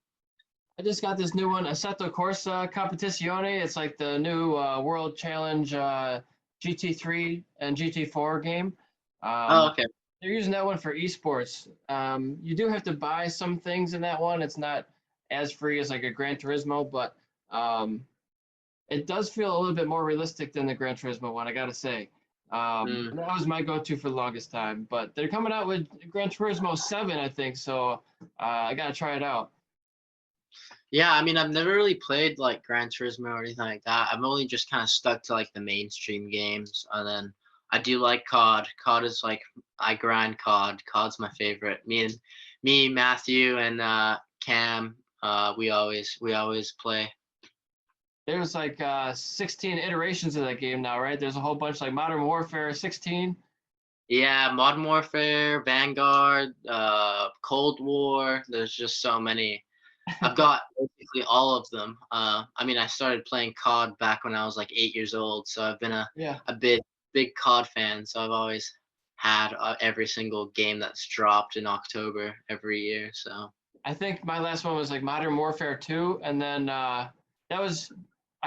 I just got this new one, Assetto Corsa Competizione. It's like the new World Challenge GT3 and GT4 game. Oh, okay. They're using that one for esports. You do have to buy some things in that one. It's not as free as like a Gran Turismo, but it does feel a little bit more realistic than the Gran Turismo one, I gotta say. That was my go-to for the longest time. But they're coming out with Gran Turismo 7, I think, so I gotta try it out. Yeah, I mean, I've never really played like Gran Turismo or anything like that. I've only just kind of stuck to like the mainstream games, and then I do like COD. COD is like I grind COD. COD's my favorite. Me, Matthew, and Cam. We always play. There's like 16 iterations of that game now, right? There's a whole bunch like Modern Warfare 16. Yeah, Modern Warfare, Vanguard, Cold War. There's just so many. I've got basically all of them. I mean, I started playing COD back when I was like 8 years old, so I've been Yeah. a big COD fan. So I've always had every single game that's dropped in October every year. So I think my last one was like Modern Warfare 2, and then I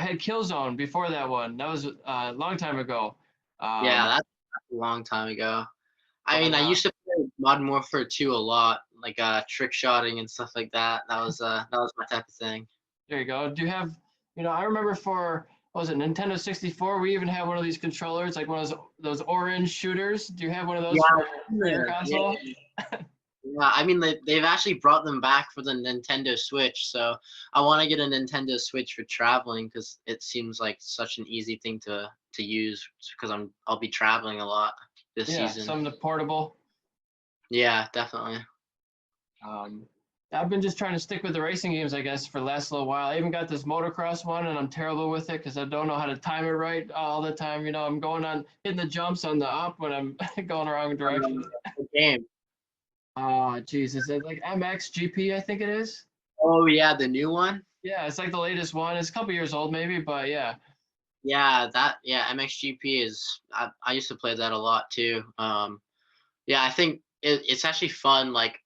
had Killzone before that one. That was a long time ago. yeah, that's a long time ago. I But mean, I used to play Modern Warfare 2 a lot, like trick shotting and stuff like that. That was my type of thing. there you go. Do you have, I remember for, what was it, Nintendo 64, we even had one of these controllers, like one of those orange shooters. Do you have one of those for your console? Yeah, I mean they've actually brought them back for the Nintendo Switch, so I want to get a Nintendo Switch for traveling because it seems like such an easy thing to use because I'll be traveling a lot this Yeah, season. something portable. Yeah, definitely. I've been just trying to stick with the racing games, I guess, for the last little while. I even got this motocross one, and I'm terrible with it because I don't know how to time it right all the time. I'm hitting the jumps on the up when I'm going the wrong direction. The game. Oh, Jesus. It's like MXGP, I think it is. Oh yeah, the new one. Yeah, it's like the latest one. It's a couple years old, maybe, but yeah. Yeah, MXGP is. I used to play that a lot too. Yeah, I think it's actually fun. Like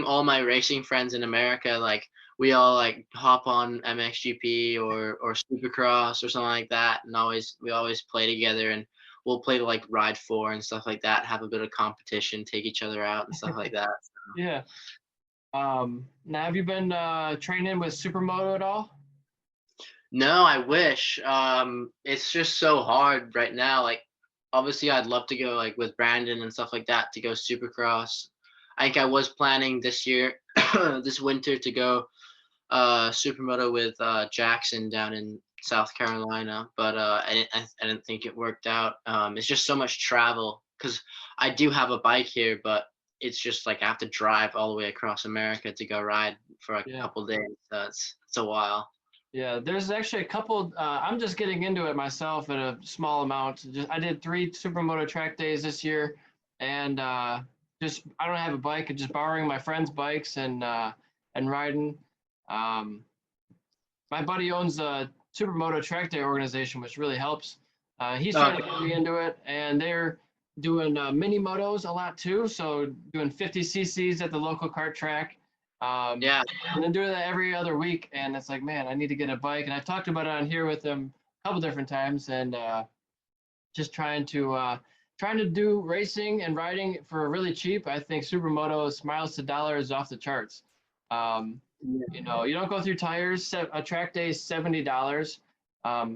all my racing friends in America, like we all like hop on MXGP or Supercross or something like that, and we always play together, and we'll play like Ride 4 and stuff like that. Have a bit of competition, take each other out and stuff like that. So. Yeah. Now, have you been training with Supermoto at all? No, I wish. It's just so hard right now. Like, obviously, I'd love to go like with Brandon and stuff like that to go Supercross. I think I was planning this year, this winter, to go Supermoto with Jackson down in South Carolina, but I didn't think it worked out. It's just so much travel because I do have a bike here, but it's just like I have to drive all the way across America to go ride for a Yeah. couple days. So it's a while. Yeah, there's actually a couple. I'm just getting into it myself at a small amount. Just I did 3 Supermoto track days this year, and just I don't have a bike, and just borrowing my friends' bikes and riding. Um, my buddy owns a Supermoto track day organization, which really helps. He's Oh, trying to get me into it, and they're doing mini motos a lot too. So doing 50 cc's at the local kart track. Um, yeah. and then doing that every other week. And it's like, man, I need to get a bike. And I've talked about it on here with them a couple different times, and just trying to do racing and riding for really cheap. I think Supermoto's miles to dollar is off the charts. Um, you know, you don't go through tires. A track day is $70.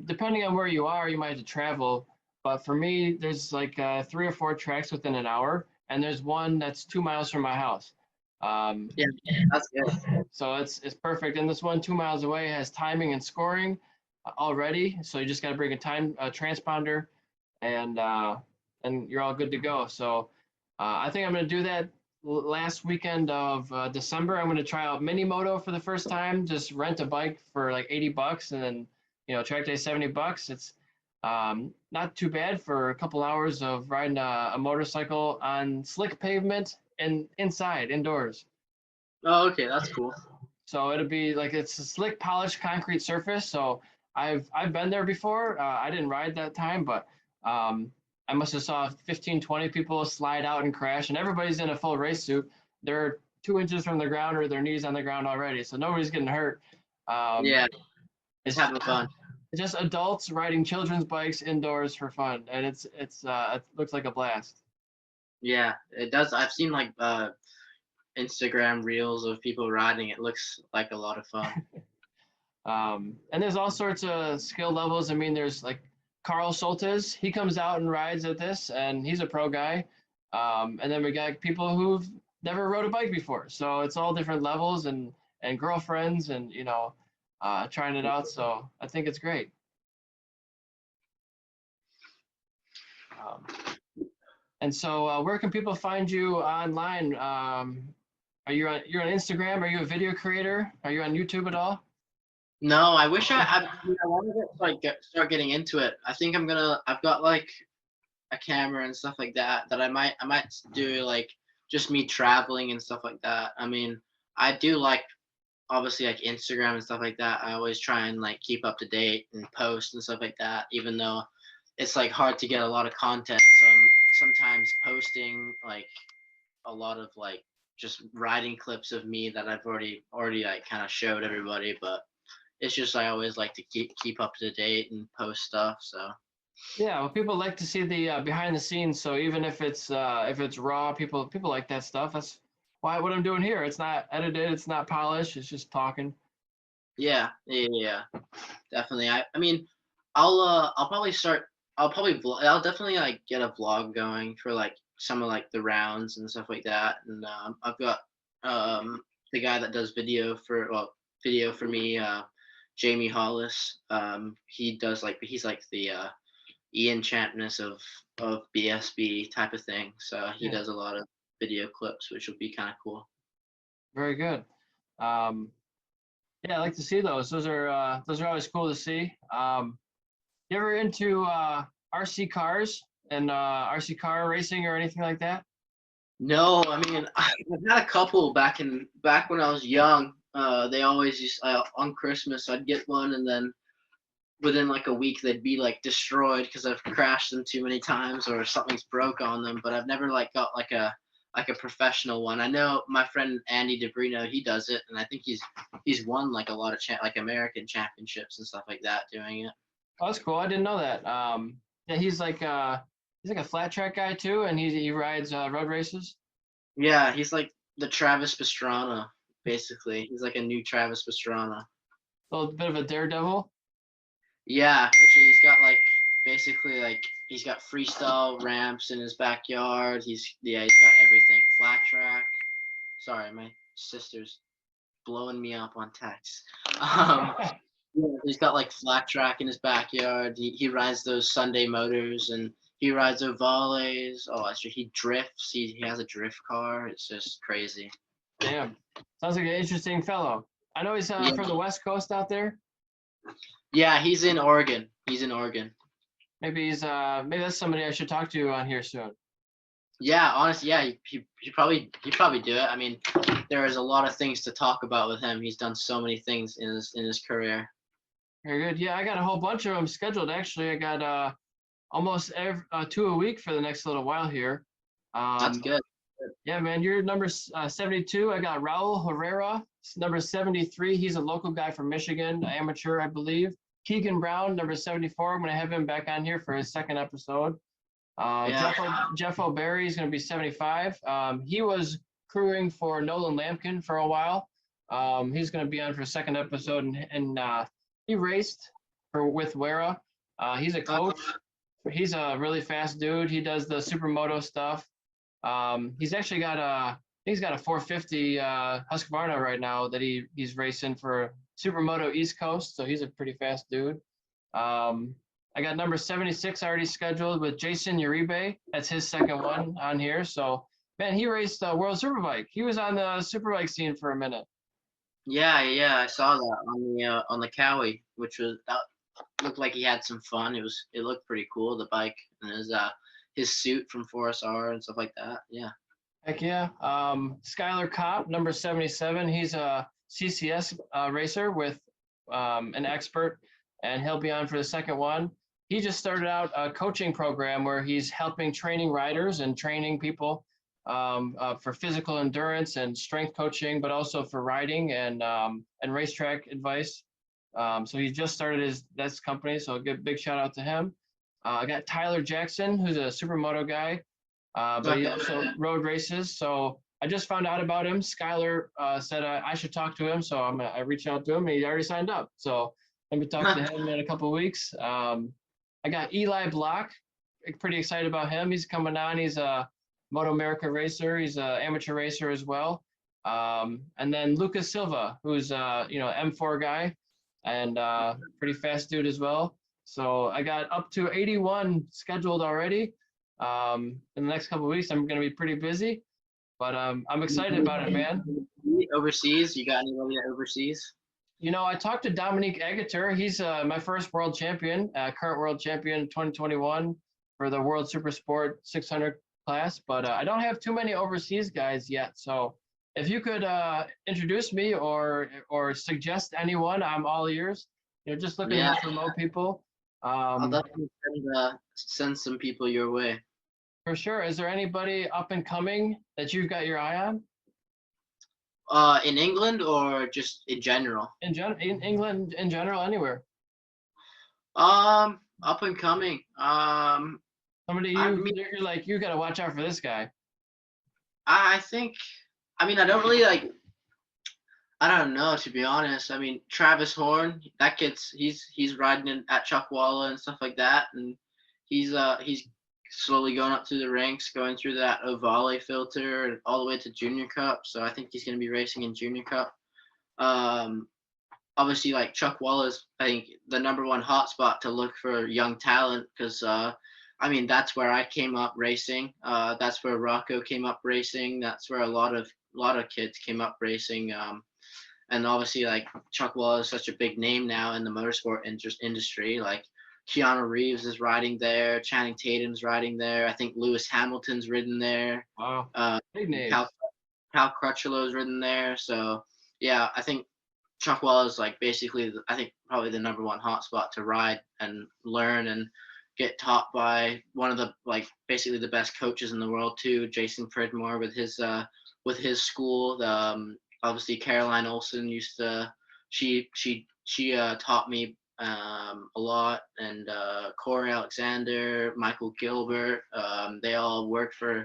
Depending on where you are, you might have to travel. But for me, there's like 3 or 4 tracks within an hour, and there's one that's 2 miles from my house. Um, Yeah, that's good. so it's perfect. And this one 2 miles away has timing and scoring already. So you just got to bring a transponder, and you're all good to go. So I think I'm going to do that last weekend of December. I'm going to try out mini moto for the first time. Just rent a bike for like $80, and then track day $70. It's not too bad for a couple hours of riding a motorcycle on slick pavement and indoors. Oh, okay, that's cool. So it'll be like it's a slick, polished concrete surface. So I've been there before. I didn't ride that time, but I must have saw 15, 20 people slide out and crash, and everybody's in a full race suit. They're 2 inches from the ground or their knees on the ground already, so nobody's getting hurt. Um, Yeah, it's just having fun. just adults riding children's bikes indoors for fun, and it looks like a blast. Yeah, it does. I've seen like Instagram reels of people riding. It looks like a lot of fun. And there's all sorts of skill levels. I mean, there's like Carl Soltis. He comes out and rides at this, and he's a pro guy. And then we got people who've never rode a bike before. So it's all different levels and girlfriends and trying it out. So I think it's great. Um, and so where can people find you online? You're on Instagram? Are you a video creator? Are you on YouTube at all? No, I wish I want to start getting into it. I think I've got like a camera and stuff like that I might do like just me traveling and stuff like that. I mean, I do like obviously like Instagram and stuff like that. I always try and like keep up to date and post and stuff like that, even though it's like hard to get a lot of content. So I'm sometimes posting like a lot of like just riding clips of me that I've already like kind of showed everybody, but it's just I always like to keep up to date and post stuff. So Yeah, well, people like to see the behind the scenes. So even if it's raw, people like that stuff. That's why what I'm doing here. It's not edited. It's not polished. It's just talking. yeah, definitely. I mean, I'll probably start. I'll definitely like get a vlog going for like some of like the rounds and stuff like that. And I've got the guy that does video for me, Jamie Hollis. He does like he's like the Ian Champness of BSB type of thing. So he Yeah, does a lot of video clips, which will be kind of cool. very good. Um, yeah, I like to see those. Those are always cool to see. You ever into RC cars and RC car racing or anything like that? No, I mean I've had a couple back when I was young. They always used on Christmas I'd get one, and then within like a week they'd be like destroyed because I've crashed them too many times or something's broke on them. But I've never like got like a professional one. I know my friend Andy DeBrino, he does it, and I think he's won like a lot of like American championships and stuff like that doing it. Oh, that's cool. I didn't know that. Yeah, he's like a flat track guy too, and he rides road races. Yeah, he's like the Travis Pastrana, basically. He's like a new Travis Pastrana. A little bit of a daredevil. Yeah, literally, he's got like basically like he's got freestyle ramps in his backyard. He's got everything. Flat track. Sorry, my sister's blowing me up on text. Um, yeah, he's got like flat track in his backyard. He rides those Sunday motors and he rides ovales. Oh, actually, he drifts. He has a drift car. It's just crazy. Damn. Sounds like an interesting fellow. I know he's Yeah, from the West Coast out there. yeah, he's in Oregon. He's in Oregon. Maybe that's somebody I should talk to on here soon. Yeah, honestly, yeah, he probably do it. I mean, there is a lot of things to talk about with him. He's done so many things in his career. Very good. Yeah, I got a whole bunch of them scheduled. Actually, I got almost two a week for the next little while here. That's good. Yeah, man, you're number 72. I got Raul Herrera, number 73. He's a local guy from Michigan, amateur, I believe. Keegan Brown, number 74. I'm going to have him back on here for his second episode. Yeah. Jeff O'Barry is going to be 75. He was crewing for Nolan Lampkin for a while. He's going to be on for a second episode, and he raced with Wera. He's a coach. He's a really fast dude. He does the Supermoto stuff. He's actually got a 450 Husqvarna right now that he's racing for Supermoto East Coast. So he's a pretty fast dude. I got number 76 already scheduled with Jason Uribe. That's his second one on here. So, man, he raced World Superbike. He was on the Superbike scene for a minute. Yeah, I saw that on the Cowie, which that looked like he had some fun. It looked pretty cool, the bike and his suit from 4SR and stuff like that. Yeah. Heck yeah. Skylar Kopp, number 77. He's a CCS racer with an expert, and he'll be on for the second one. He just started out a coaching program where he's helping training riders and training people for physical endurance and strength coaching, but also for riding and racetrack advice. So he just started this company, so a big shout out to him. I got Tyler Jackson, who's a Supermoto guy, but he also road races. So I just found out about him. Skylar said I should talk to him, so I reached out to him, and he already signed up. So let me talk to him in a couple of weeks. I got Eli Block. Pretty excited about him. He's coming on. He's a Moto America racer. He's an amateur racer as well. And then Lucas Silva, who's M4 guy and pretty fast dude as well. So I got up to 81 scheduled already. In the next couple of weeks, I'm going to be pretty busy, but I'm excited about it, man. Overseas, you got anybody overseas? I talked to Dominique Agater. He's my first world champion, current world champion 2021 for the World Super Sport 600 class, but I don't have too many overseas guys yet. So if you could introduce me or suggest anyone, I'm all ears. Just looking to promote people. I'll definitely send some people your way. For sure. Is there anybody up and coming that you've got your eye on? In England or just in general? In England, in general, anywhere. Up and coming. Somebody you're like, you got to watch out for this guy. I think. I mean, I don't really like. I don't know, to be honest. I mean, Travis Horn, that kid's he's riding at Chuckwalla and stuff like that, and he's slowly going up through the ranks, going through that Ovale filter and all the way to Junior Cup. So I think he's going to be racing in Junior Cup. Obviously, like Chuckwalla is, I think, the #1 hotspot to look for young talent because I mean, that's where I came up racing. That's where Rocco came up racing. That's where a lot of kids came up racing. And obviously, like Chuckwalla is such a big name now in the motorsport industry. Like Keanu Reeves is riding there. Channing Tatum's riding there. I think Lewis Hamilton's ridden there. Wow, big name. Cal Crutchlow is ridden there. So yeah, I think Chuckwalla is like basically, I think probably the #1 hotspot to ride and learn and get taught by one of the basically the best coaches in the world too, Jason Pridmore with his school. Obviously Caroline Olsen used to she taught me a lot, and Corey Alexander, Michael Gilbert, they all worked for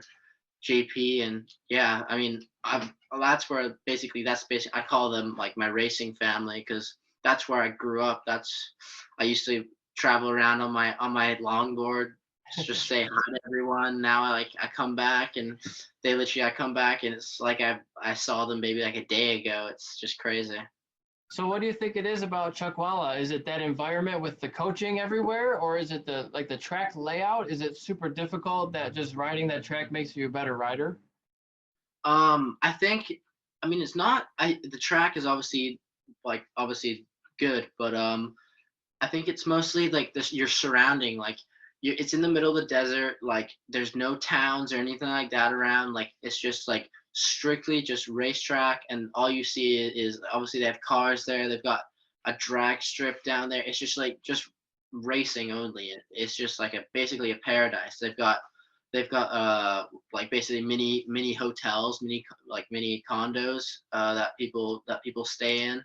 JP, and yeah, I mean that's basically I call them like my racing family because that's where I grew up. I used to travel around on my longboard, just say hi to everyone. Now I come back and I come back and it's like I saw them maybe like a day ago. It's just crazy. So what do you think it is about Chuckwalla? Is it that environment with the coaching everywhere, or is it the track layout? Is it super difficult that just riding that track makes you a better rider? I think, I mean, it's not. The track is obviously good, but I think it's mostly like this. Your surrounding, like it's in the middle of the desert. Like there's no towns or anything like that around. Like it's just like strictly just racetrack, and all you see is obviously they have cars there. They've got a drag strip down there. It's just like just racing only. It's just like basically a paradise. They've got like basically mini hotels, mini condos that people stay in.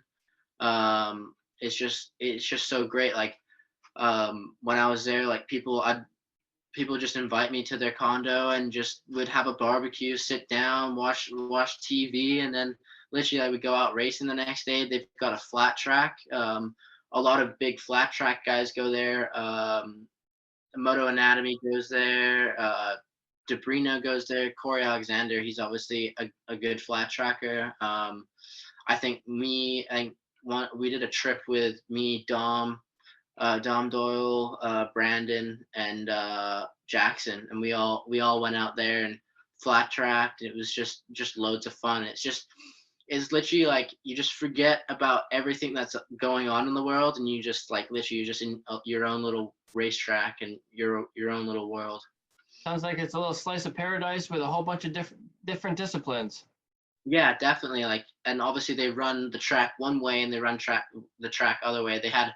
It's just so great. Like when I was there, like people just invite me to their condo and just would have a barbecue, sit down, watch TV, and then literally I would go out racing the next day. They've got a flat track. A lot of big flat track guys go there. Moto Anatomy goes there. Debrino goes there. Corey Alexander, he's obviously a good flat tracker. I think we did a trip with me, Dom Doyle, Brandon, and Jackson, and we all went out there and flat tracked. It was just loads of fun. It's literally like you just forget about everything that's going on in the world, and you just like literally you're just in your own little racetrack and your own little world. Sounds like it's a little slice of paradise with a whole bunch of different disciplines. Yeah, definitely. Like, and obviously they run the track one way and they run the track other way. They had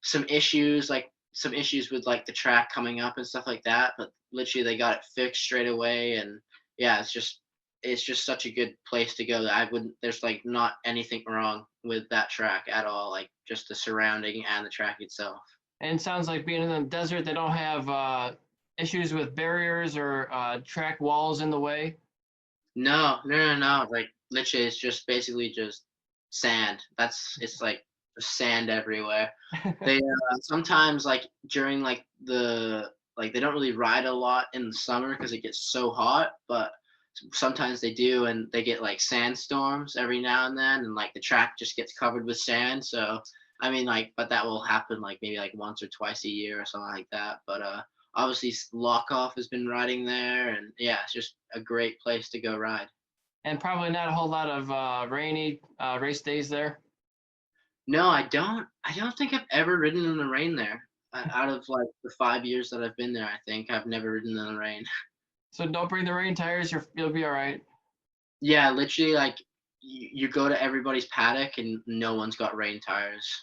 some issues with like the track coming up and stuff like that, but literally they got it fixed straight away. And yeah, it's just such a good place to go that there's like not anything wrong with that track at all, like just the surrounding and the track itself. And it sounds like being in the desert, they don't have issues with barriers or track walls in the way. No, no, no, no. Like literally, it's just basically just sand. It's like sand everywhere. They sometimes like during like they don't really ride a lot in the summer because it gets so hot, but sometimes they do, and they get like sandstorms every now and then, and like the track just gets covered with sand. So I mean, like, but that will happen like maybe like once or twice a year or something like that. But obviously Lockoff has been riding there, and yeah, it's just a great place to go ride. And probably not a whole lot of rainy race days there. No, I don't think I've ever ridden in the rain there. Out of like the 5 years that I've been there, I think I've never ridden in the rain. So don't bring the rain tires. You'll be all right. Yeah, literally, like you go to everybody's paddock and no one's got rain tires.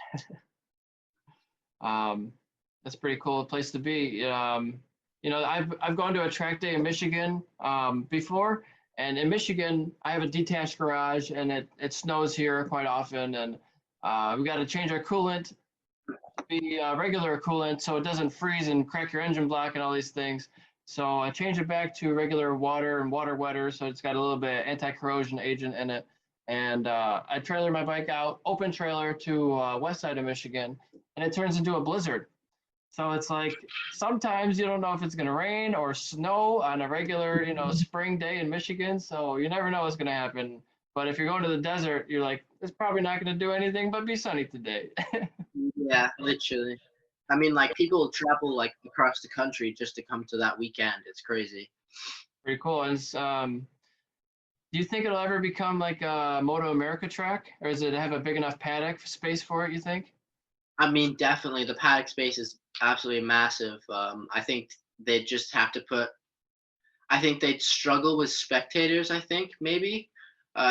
That's a pretty cool place to be. I've gone to a track day in Michigan before, and in Michigan I have a detached garage, and it snows here quite often, and we got to change our coolant to be regular coolant so it doesn't freeze and crack your engine block and all these things. So I changed it back to regular water and water wetter, so it's got a little bit of anti-corrosion agent in it. And I trailer my bike out, open trailer to west side of Michigan, and it turns into a blizzard. So it's like sometimes you don't know if it's going to rain or snow on a regular, spring day in Michigan. So you never know what's going to happen. But if you're going to the desert, you're like, it's probably not going to do anything but be sunny today. Yeah, literally. I mean, like people travel like across the country just to come to that weekend. It's crazy. Pretty cool. And do you think it'll ever become like a Moto America track, or does it have a big enough paddock space for it, you think? I mean, definitely the paddock space is absolutely massive. I think they just have to put. I think they'd struggle with spectators. I think maybe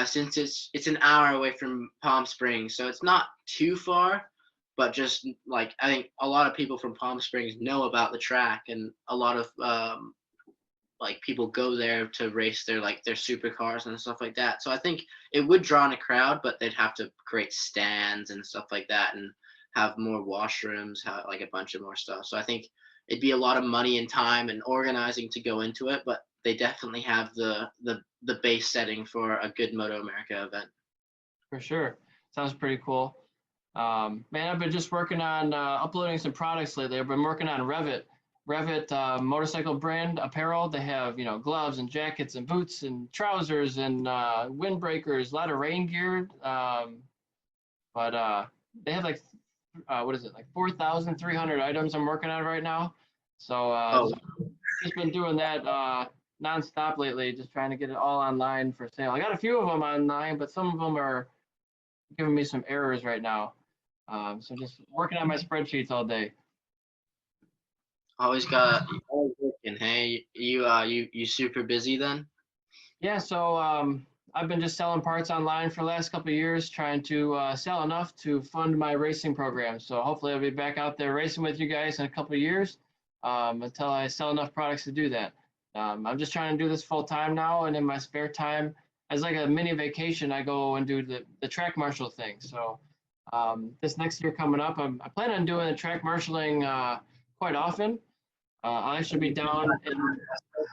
since it's an hour away from Palm Springs, so it's not too far. But just like I think a lot of people from Palm Springs know about the track, and a lot of like people go there to race their supercars and stuff like that. So I think it would draw in a crowd, but they'd have to create stands and stuff like that, and have more washrooms, have like a bunch of more stuff. So I think it'd be a lot of money and time and organizing to go into it, but they definitely have the base setting for a good Moto America event. For sure. Sounds pretty cool. Man, I've been just working on uploading some products lately. I've been working on Revit motorcycle brand apparel. They have, gloves and jackets and boots and trousers and windbreakers, a lot of rain gear. But they have like, what is it, like 4,300 items I'm working on right now. So Oh, just been doing that nonstop lately, just trying to get it all online for sale. I got a few of them online, but some of them are giving me some errors right now. So just working on my spreadsheets all day. always working. Hey, you super busy then? Yeah, so I've been just selling parts online for the last couple of years, trying to sell enough to fund my racing program. So hopefully I'll be back out there racing with you guys in a couple of years until I sell enough products to do that. I'm just trying to do this full time now, and in my spare time, as like a mini vacation, I go and do the track marshal thing. So this next year coming up, I plan on doing the track marshaling quite often. I'll actually be down in,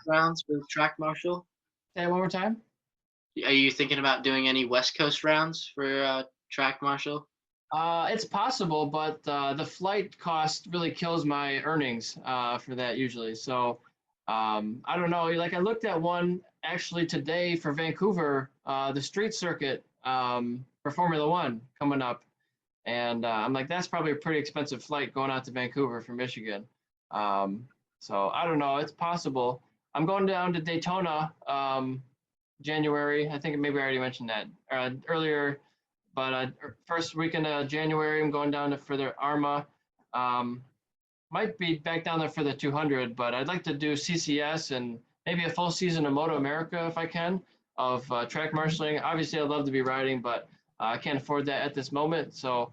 Rounds for track marshal? say it one more time. Are you thinking about doing any West Coast rounds for track marshal? It's possible, but the flight cost really kills my earnings for that usually. So I don't know. Like I looked at one actually today for Vancouver, the street circuit for Formula One coming up, and I'm like, that's probably a pretty expensive flight going out to Vancouver from Michigan. So I don't know. It's possible. I'm going down to Daytona January. I think maybe I already mentioned that earlier. But first weekend of January, I'm going down to for the ARMA. Might be back down there for the 200, but I'd like to do CCS and maybe a full season of Moto America if I can, of track marshaling. Obviously, I'd love to be riding, but I can't afford that at this moment. So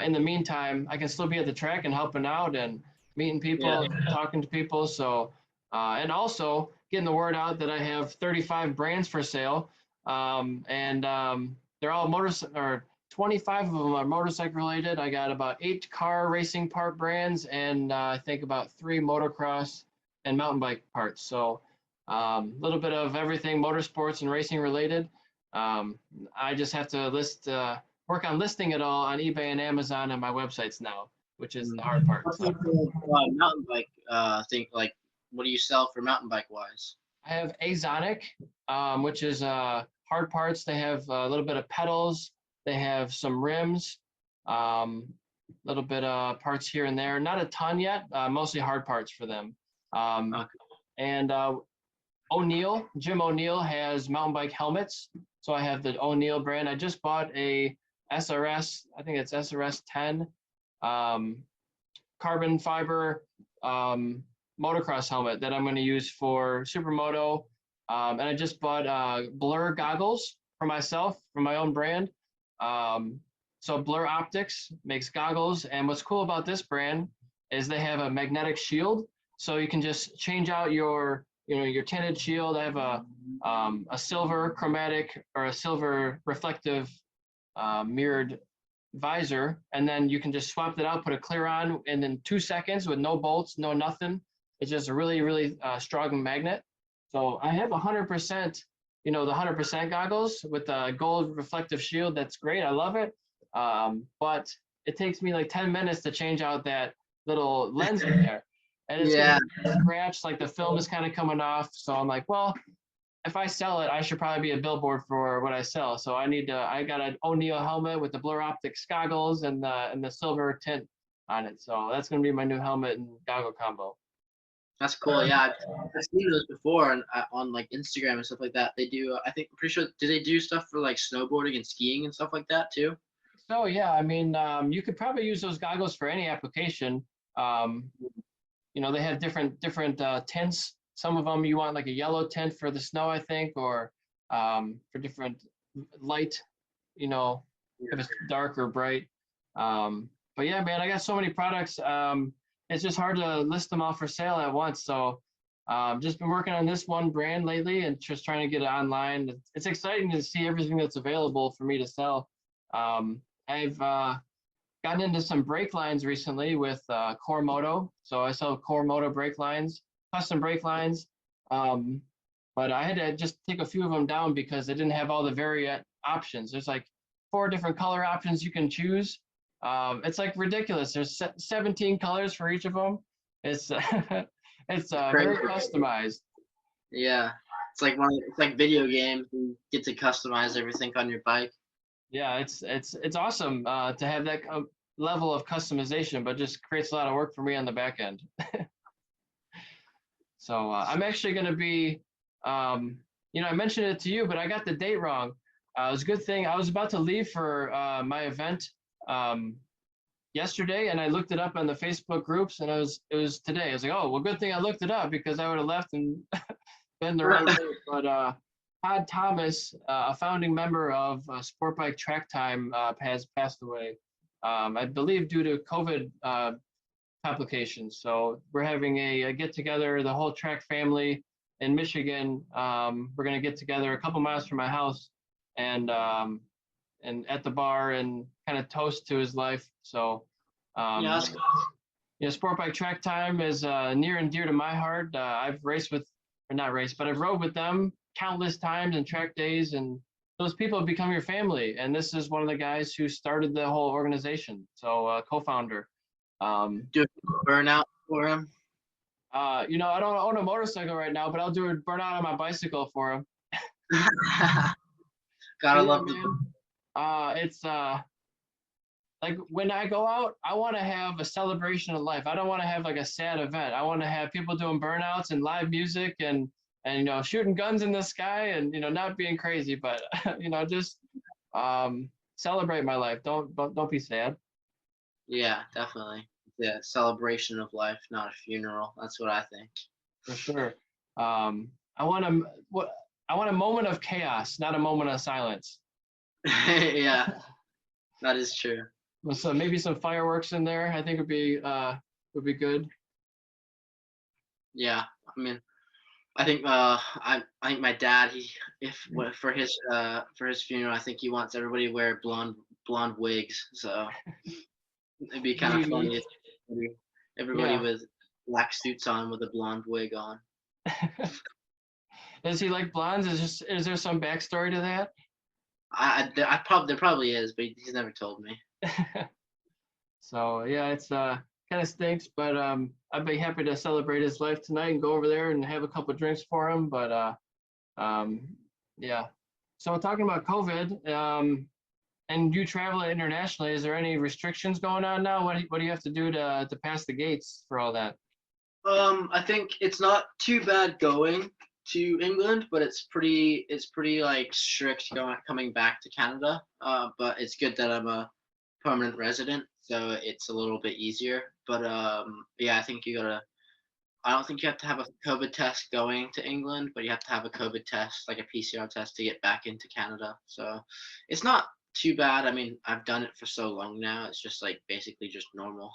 in the meantime, I can still be at the track and helping out and meeting people, talking to people. So and also getting the word out that I have 35 brands for sale, and they're all or 25 of them are motorcycle related. I got about 8 car racing part brands and I think about 3 motocross and mountain bike parts. So a little bit of everything motorsports and racing related. I just have to work on listing it all on eBay and Amazon and my websites now, which is the hard part. So. Mountain bike thing, like what do you sell for mountain bike wise? I have Azonic, which is hard parts. They have a little bit of pedals. They have some rims, a little bit of parts here and there. Not a ton yet, mostly hard parts for them. And Jim O'Neill has mountain bike helmets. So I have the O'Neill brand. I just bought a SRS, I think it's SRS 10, carbon fiber motocross helmet that I'm going to use for Supermoto. And I just bought Blur goggles for myself, for my own brand. So Blur Optics makes goggles. And what's cool about this brand is they have a magnetic shield. So you can just change out your tinted shield. I have a silver chromatic or a silver reflective mirrored visor. And then you can just swap that out, put a clear on, and in 2 seconds with no bolts, no nothing. It's just a really, really strong magnet. So I have 100%, the 100% goggles with the gold reflective shield. That's great. I love it. But it takes me like 10 minutes to change out that little lens in there. And it's getting scratched, like the film is kind of coming off. So I'm like, well, if I sell it, I should probably be a billboard for what I sell. So I got an O'Neill helmet with the Blur Optics goggles and the silver tint on it. So that's going to be my new helmet and goggle combo. That's cool. Yeah, I've seen those before on like Instagram and stuff like that. They do. I'm pretty sure. Do they do stuff for like snowboarding and skiing and stuff like that too? So yeah, I mean, you could probably use those goggles for any application. They have different tints. Some of them you want like a yellow tint for the snow, I think, or for different light. If it's dark or bright. But yeah, man, I got so many products. It's just hard to list them all for sale at once. So just been working on this one brand lately and just trying to get it online. It's exciting to see everything that's available for me to sell. I've gotten into some brake lines recently with Moto. So I sell Moto brake lines, custom brake lines. But I had to just take a few of them down because they didn't have all the variant options. There's like 4 different color options you can choose. It's like ridiculous. There's 17 colors for each of them. It's it's very Crazy. customized. Yeah, it's like video games. You get to customize everything on your bike. Yeah, it's awesome to have that level of customization, but just creates a lot of work for me on the back end. So I'm actually going to be, I mentioned it to you, but I got the date wrong. It was a good thing. I was about to leave for my event yesterday, and I looked it up on the Facebook groups, and it was today. I was like, oh, well, good thing I looked it up because I would have left and been the wrong date. But Todd Thomas, a founding member of Sport Bike Track Time, has passed away. I believe due to COVID complications. So we're having a get together, the whole track family in Michigan. We're going to get together a couple miles from my house and at the bar and kind of toast to his life. So, Yeah, that's cool. Sport Bike Track Time is near and dear to my heart. I've raced with, or not raced, but I've rode with them countless times and track days, and those people have become your family. And this is one of the guys who started the whole organization. So co-founder. Do a burnout for him. I don't own a motorcycle right now, but I'll do a burnout on my bicycle for him. Gotta love it's like when I go out, I want to have a celebration of life. I don't want to have like a sad event. I want to have people doing burnouts and live music and shooting guns in the sky and not being crazy, but just celebrate my life. Don't be sad. Yeah, definitely. Yeah, celebration of life, not a funeral. That's what I think. For sure. I want a moment of chaos, not a moment of silence. Yeah, that is true. So maybe some fireworks in there. I think would be good. Yeah, I mean, I think I think my dad for his funeral, I think he wants everybody to wear blonde wigs. So it'd be kind of funny if everybody with black suits on with a blonde wig on. Does he like blondes? Is there some backstory to that? There probably is, but he's never told me. So yeah, it's kind of stinks, but I'd be happy to celebrate his life tonight and go over there and have a couple drinks for him. But yeah. So talking about COVID, and you travel internationally, is there any restrictions going on now? What do you have to do to pass the gates for all that? I think it's not too bad going to England, but it's pretty like strict coming back to Canada. But it's good that I'm a permanent resident, so it's a little bit easier. But yeah, I don't think you have to have a COVID test going to England, but you have to have a COVID test, like a PCR test, to get back into Canada. So it's not too bad. I mean, I've done it for so long now. It's just like basically just normal.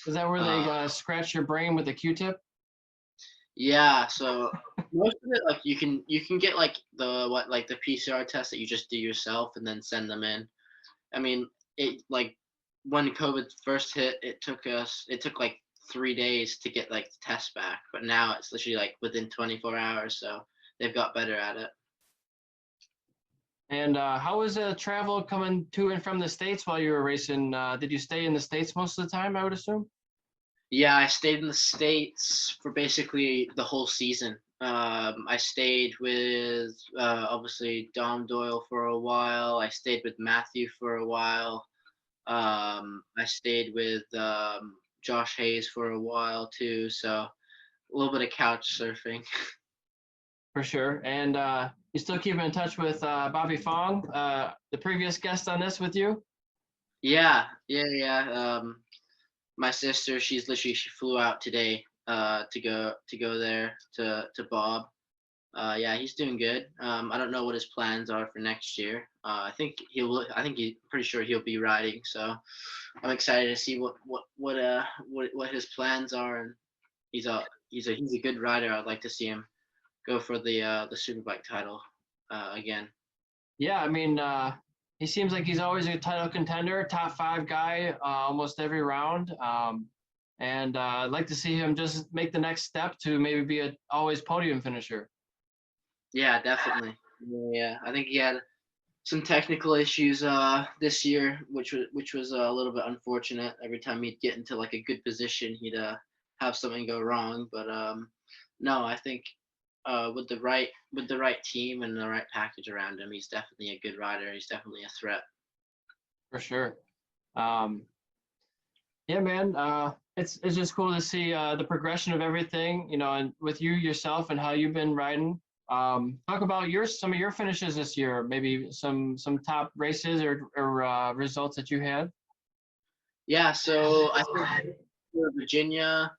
Is that where they scratch your brain with a Q-tip? Yeah, so most of it, like you can get like the PCR test that you just do yourself and then send them in. I mean, it like when COVID first hit, it took like 3 days to get like the test back, but now it's literally like within 24 hours. So they've got better at it. And how was travel coming to and from the States while you were racing? Did you stay in the States most of the time, I would assume? Yeah, I stayed in the States for basically the whole season. I stayed with obviously Dom Doyle for a while. I stayed with Matthew for a while. I stayed with Josh Hayes for a while too. So a little bit of couch surfing. For sure. And you still keep in touch with Bobby Fong, the previous guest on this with you? Yeah. My sister, she flew out today to go there to Bob. Yeah, he's doing good. I don't know what his plans are for next year. I think he's pretty sure he'll be riding. So I'm excited to see what his plans are. And he's a good rider. I'd like to see him go for the Superbike title again. Yeah, I mean, he seems like he's always a title contender, top 5 guy almost every round. And I'd like to see him just make the next step to maybe be a always podium finisher. Yeah, definitely. Yeah, I think he had some technical issues this year, which was a little bit unfortunate. Every time he'd get into like a good position, he'd have something go wrong. But no, I think with the right team and the right package around him, he's definitely a good rider. He's definitely a threat. For sure. Yeah, man. It's just cool to see the progression of everything, you know, and with you yourself and how you've been riding. Talk about some of your finishes this year, maybe some top races or results that you had. Yeah, so I think for Virginia,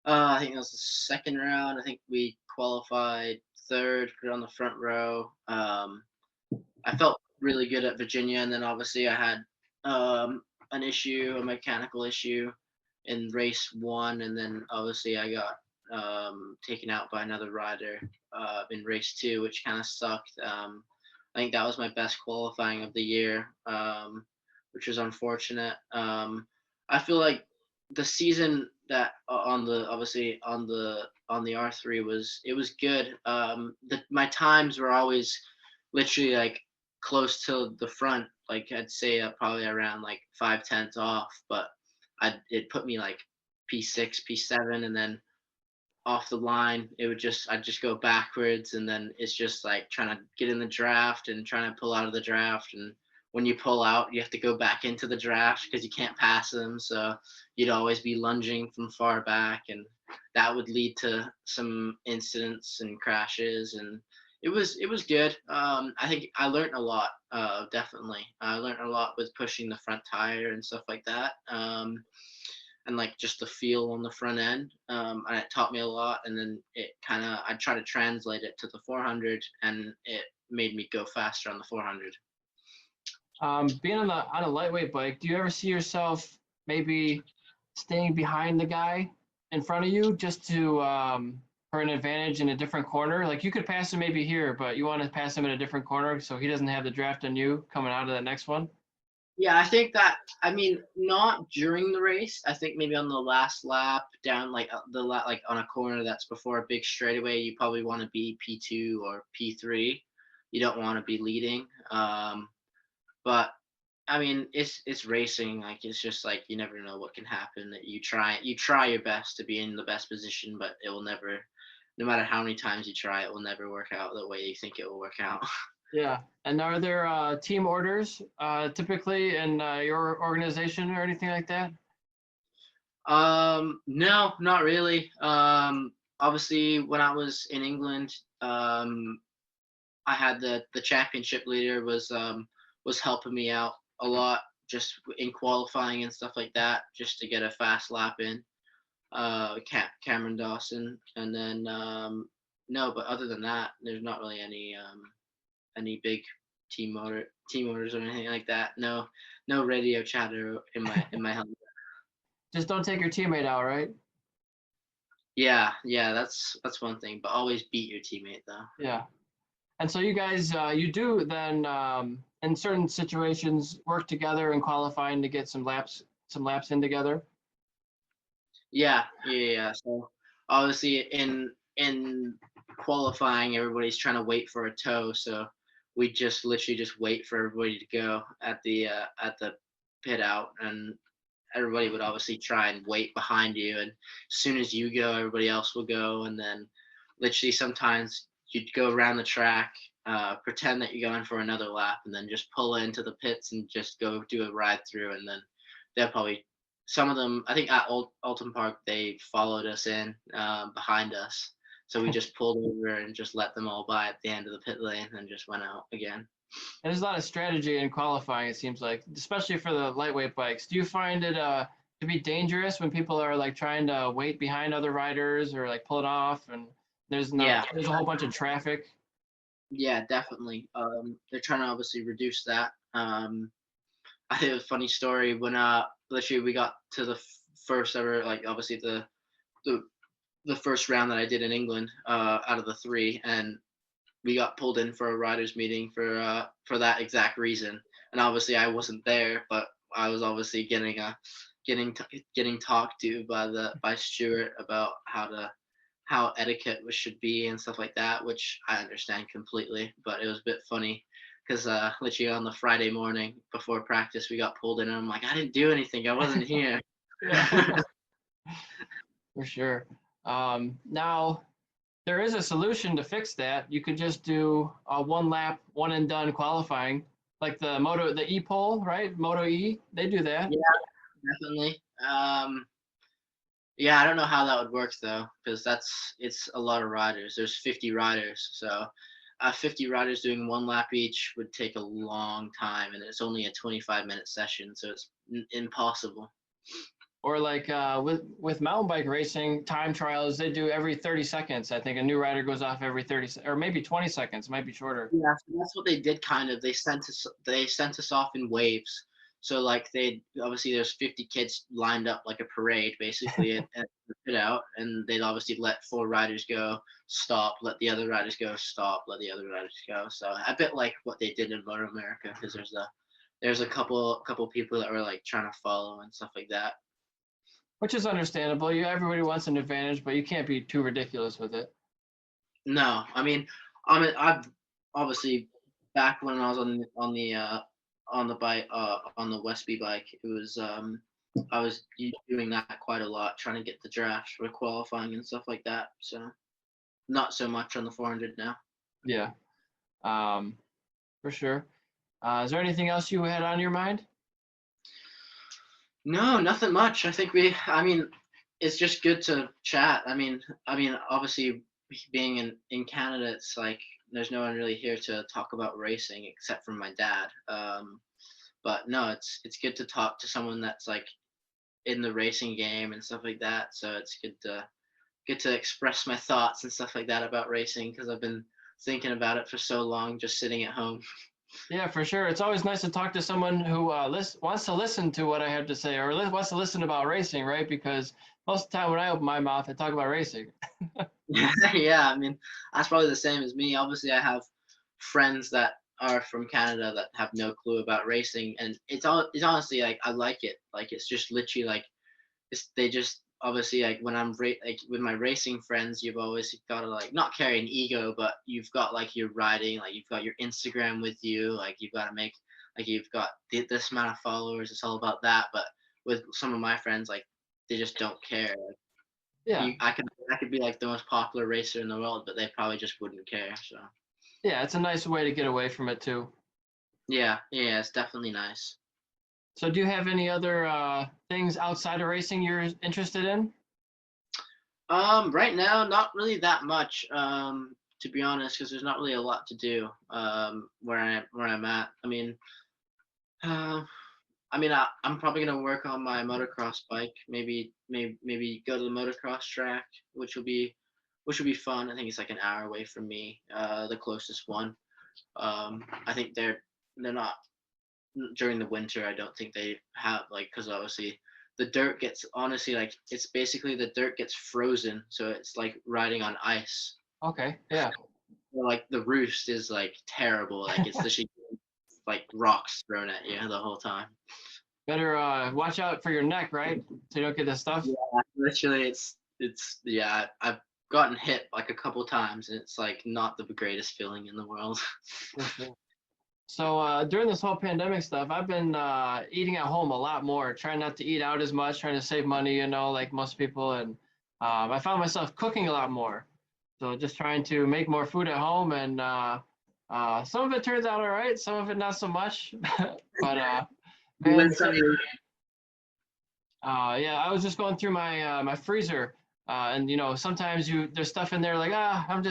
I think that was the second round. I think we qualified third, put on the front row. I felt really good at Virginia, and then obviously I had a mechanical issue in race one, and then obviously I got taken out by another rider in race two, which kind of sucked. I think that was my best qualifying of the year, which was unfortunate. I feel like the season that on the R3 was good. My times were always literally like close to the front, like I'd say probably around like 5/10 off, but it put me like P6, P7, and then off the line I'd just go backwards, and then it's just like trying to get in the draft and trying to pull out of the draft, and when you pull out you have to go back into the draft because you can't pass them, so you'd always be lunging from far back, and that would lead to some incidents and crashes, and it was good. I think I learned a lot. Definitely I learned a lot with pushing the front tire and stuff like that, and like just the feel on the front end, and it taught me a lot, and then I try to translate it to the 400, and it made me go faster on the 400. Being on a lightweight bike, do you ever see yourself maybe staying behind the guy in front of you just to for an advantage in a different corner? Like you could pass him maybe here, but you want to pass him in a different corner so he doesn't have the draft on you coming out of the next one? Yeah, I think that, I mean, not during the race. I think maybe on the last lap down, like like on a corner that's before a big straightaway, you probably want to be P2 or P3. You don't want to be leading. But I mean, it's racing. Like it's just like you never know what can happen. That you try your best to be in the best position, but it will never. No matter how many times you try, it will never work out the way you think it will work out. Yeah. And are there team orders typically in your organization or anything like that? No, not really. Obviously, when I was in England, I had the championship leader was helping me out a lot just in qualifying and stuff like that, just to get a fast lap in. Cameron Dawson, and then no, but other than that, there's not really any big team orders or anything like that. No radio chatter in my helmet. Just don't take your teammate out, right? Yeah, that's one thing, but always beat your teammate though. Yeah. And so you guys, you do then in certain situations work together in qualifying to get some laps in together. Yeah. So obviously in qualifying, everybody's trying to wait for a tow, so we just literally just wait for everybody to go at the pit out, and everybody would obviously try and wait behind you, and as soon as you go, everybody else will go, and then literally sometimes you'd go around the track, pretend that you're going for another lap, and then just pull into the pits and just go do a ride through, and then they'll probably, some of them, I think at Alton Park, they followed us in behind us, so we just pulled over and just let them all by at the end of the pit lane and just went out again. And there's a lot of strategy in qualifying, it seems like, especially for the lightweight bikes. Do you find it to be dangerous when people are like trying to wait behind other riders or like pull it off, and there's a whole bunch of traffic? Yeah, definitely. They're trying to obviously reduce that. I think it was a funny story when literally we got to the first ever, like obviously the first round that I did in England out of the three, and we got pulled in for a riders meeting for that exact reason. And obviously I wasn't there, but I was obviously getting talked to by Stuart about how etiquette should be and stuff like that, which I understand completely, but it was a bit funny because literally on the Friday morning before practice, we got pulled in, and I'm like, I didn't do anything. I wasn't here. Yeah, for sure. Now there is a solution to fix that. You could just do a 1 lap, one and done qualifying, like the E pole, right? Moto E, they do that. Yeah, definitely. Yeah, I don't know how that would work though, because it's a lot of riders. There's 50 riders, so 50 riders doing 1 lap each would take a long time, and it's only a 25-minute session, so it's impossible. Or like with mountain bike racing time trials, they do every 30 seconds. I think a new rider goes off every 30 or maybe 20 seconds, might be shorter. Yeah, so that's what they did. Kind of, they sent us off in waves. So like obviously there's 50 kids lined up like a parade basically and put out, and they'd obviously let 4 riders go, stop, let the other riders go, stop, let the other riders go. So a bit like what they did in Motor America, because there's a couple people that were like trying to follow and stuff like that. Which is understandable. Everybody wants an advantage, but you can't be too ridiculous with it. No, I mean, I've obviously back when I was on the bike on the Westby bike, it was I was doing that quite a lot, trying to get the drafts for qualifying and stuff like that. So not so much on the 400 now. Yeah, for sure. Is there anything else you had on your mind? No, nothing much. I mean, it's just good to chat. I mean, obviously being in Canada, it's like there's no one really here to talk about racing except for my dad. But no, it's good to talk to someone that's like in the racing game and stuff like that. So it's good to express my thoughts and stuff like that about racing, because I've been thinking about it for so long, just sitting at home. Yeah, for sure. It's always nice to talk to someone who wants to listen to what I have to say, or wants to listen about racing, right? Because most of the time when I open my mouth, I talk about racing. Yeah, I mean, that's probably the same as me. Obviously, I have friends that are from Canada that have no clue about racing, and it's honestly like I like it. Like it's just literally like they just obviously like when like with my racing friends, you've always got to like not carry an ego, but you've got like your riding, like you've got your Instagram with you, like you've got to make like you've got this amount of followers. It's all about that. But with some of my friends, like they just don't care. Like, Yeah, I could be like the most popular racer in the world, but they probably just wouldn't care. So yeah, it's a nice way to get away from it too. yeah, it's definitely nice. So, do you have any other things outside of racing you're interested in? Right now, not really that much. To be honest, because there's not really a lot to do. Where I'm at. Uh, I'm probably gonna work on my motocross bike. Maybe go to the motocross track, which will be fun. I think it's like an hour away from me. The closest one. I think they're not during the winter. I don't think they have like, because obviously the dirt gets honestly like it's basically the dirt gets frozen, so it's like riding on ice. Okay, yeah. So, like the roost is like terrible. Like it's literally like rocks thrown at you the whole time. Better watch out for your neck, right? So you don't get this stuff. Yeah, literally, yeah. I've gotten hit like a couple times, and it's like not the greatest feeling in the world. For sure. So during this whole pandemic stuff, I've been eating at home a lot more, trying not to eat out as much, trying to save money, like most people. And I found myself cooking a lot more. So just trying to make more food at home, and some of it turns out all right, some of it not so much. But You man, win some, you yeah, I was just going through my freezer, and sometimes there's stuff in there like I'm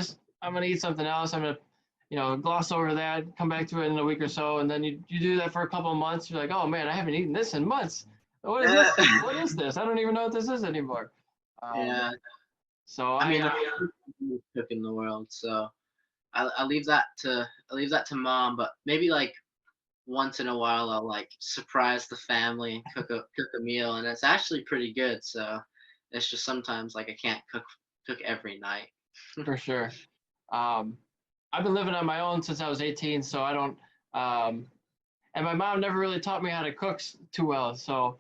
gonna eat something else. I'm gonna gloss over that, come back to it in a week or so, and then you do that for a couple of months. You're like, oh man, I haven't eaten this in months. What is this? What is this? I don't even know what this is anymore. yeah. So I mean, I'm the cook in the world, so I leave that to mom. But maybe like once in a while, I'll like surprise the family and cook a meal, and it's actually pretty good. So it's just sometimes like I can't cook every night. for sure. Um, I've been living on my own since I was 18, so I don't. And my mom never really taught me how to cook too well, so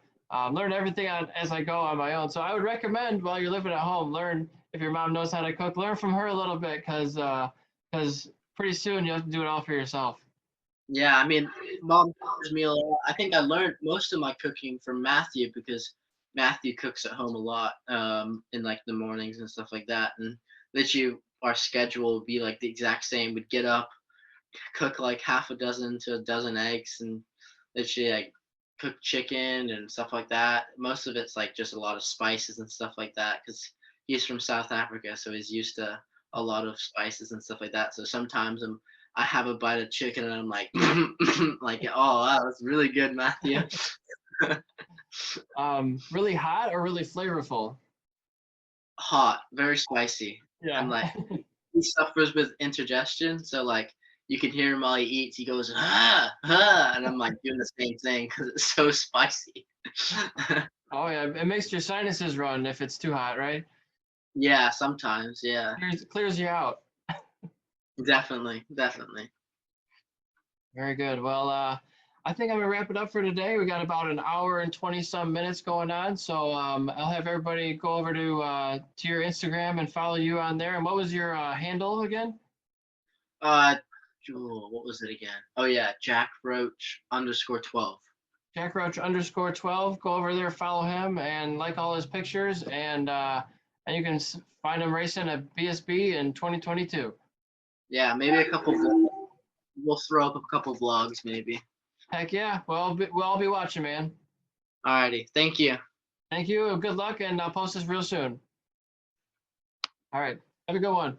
learn everything as I go on my own. So I would recommend while you're living at home, learn if your mom knows how to cook, learn from her a little bit, because pretty soon you have to do it all for yourself. Yeah, I mean, mom teaches me a lot. I think I learned most of my cooking from Matthew because Matthew cooks at home a lot, in like the mornings and stuff like that. And literally, our schedule would be like the exact same. We'd get up, cook like half a dozen to a dozen eggs, and literally like cook chicken and stuff like that. Most of it's like just a lot of spices and stuff like that because he's from South Africa, so he's used to a lot of spices and stuff like that. So sometimes I have a bite of chicken and I'm like, like, oh wow, that's really good, Matthew. Really hot or really flavorful? Hot, very spicy. And Yeah. like he suffers with indigestion, so like you can hear him while he eats. He goes, ah, ah, and I'm like doing the same thing because it's so spicy. Oh yeah, it makes your sinuses run if it's too hot, right? Yeah, sometimes, yeah, Clears you out. definitely, definitely. Very good. Well, I think I'm gonna wrap it up for today. We got about an hour and 20 some minutes going on, so I'll have everybody go over to your Instagram and follow you on there. And what was your handle again? Uh, what was it again? Oh yeah, Jack Roach _12. Jack Roach _12. Go over there, follow him, and like all his pictures, and you can find him racing at BSB in 2022. Yeah, maybe a couple. We'll throw up a couple vlogs, maybe. Heck yeah. Well, we'll all be watching, man. Alrighty, thank you. Thank you. Good luck, and I'll post this real soon. All right. Have a good one.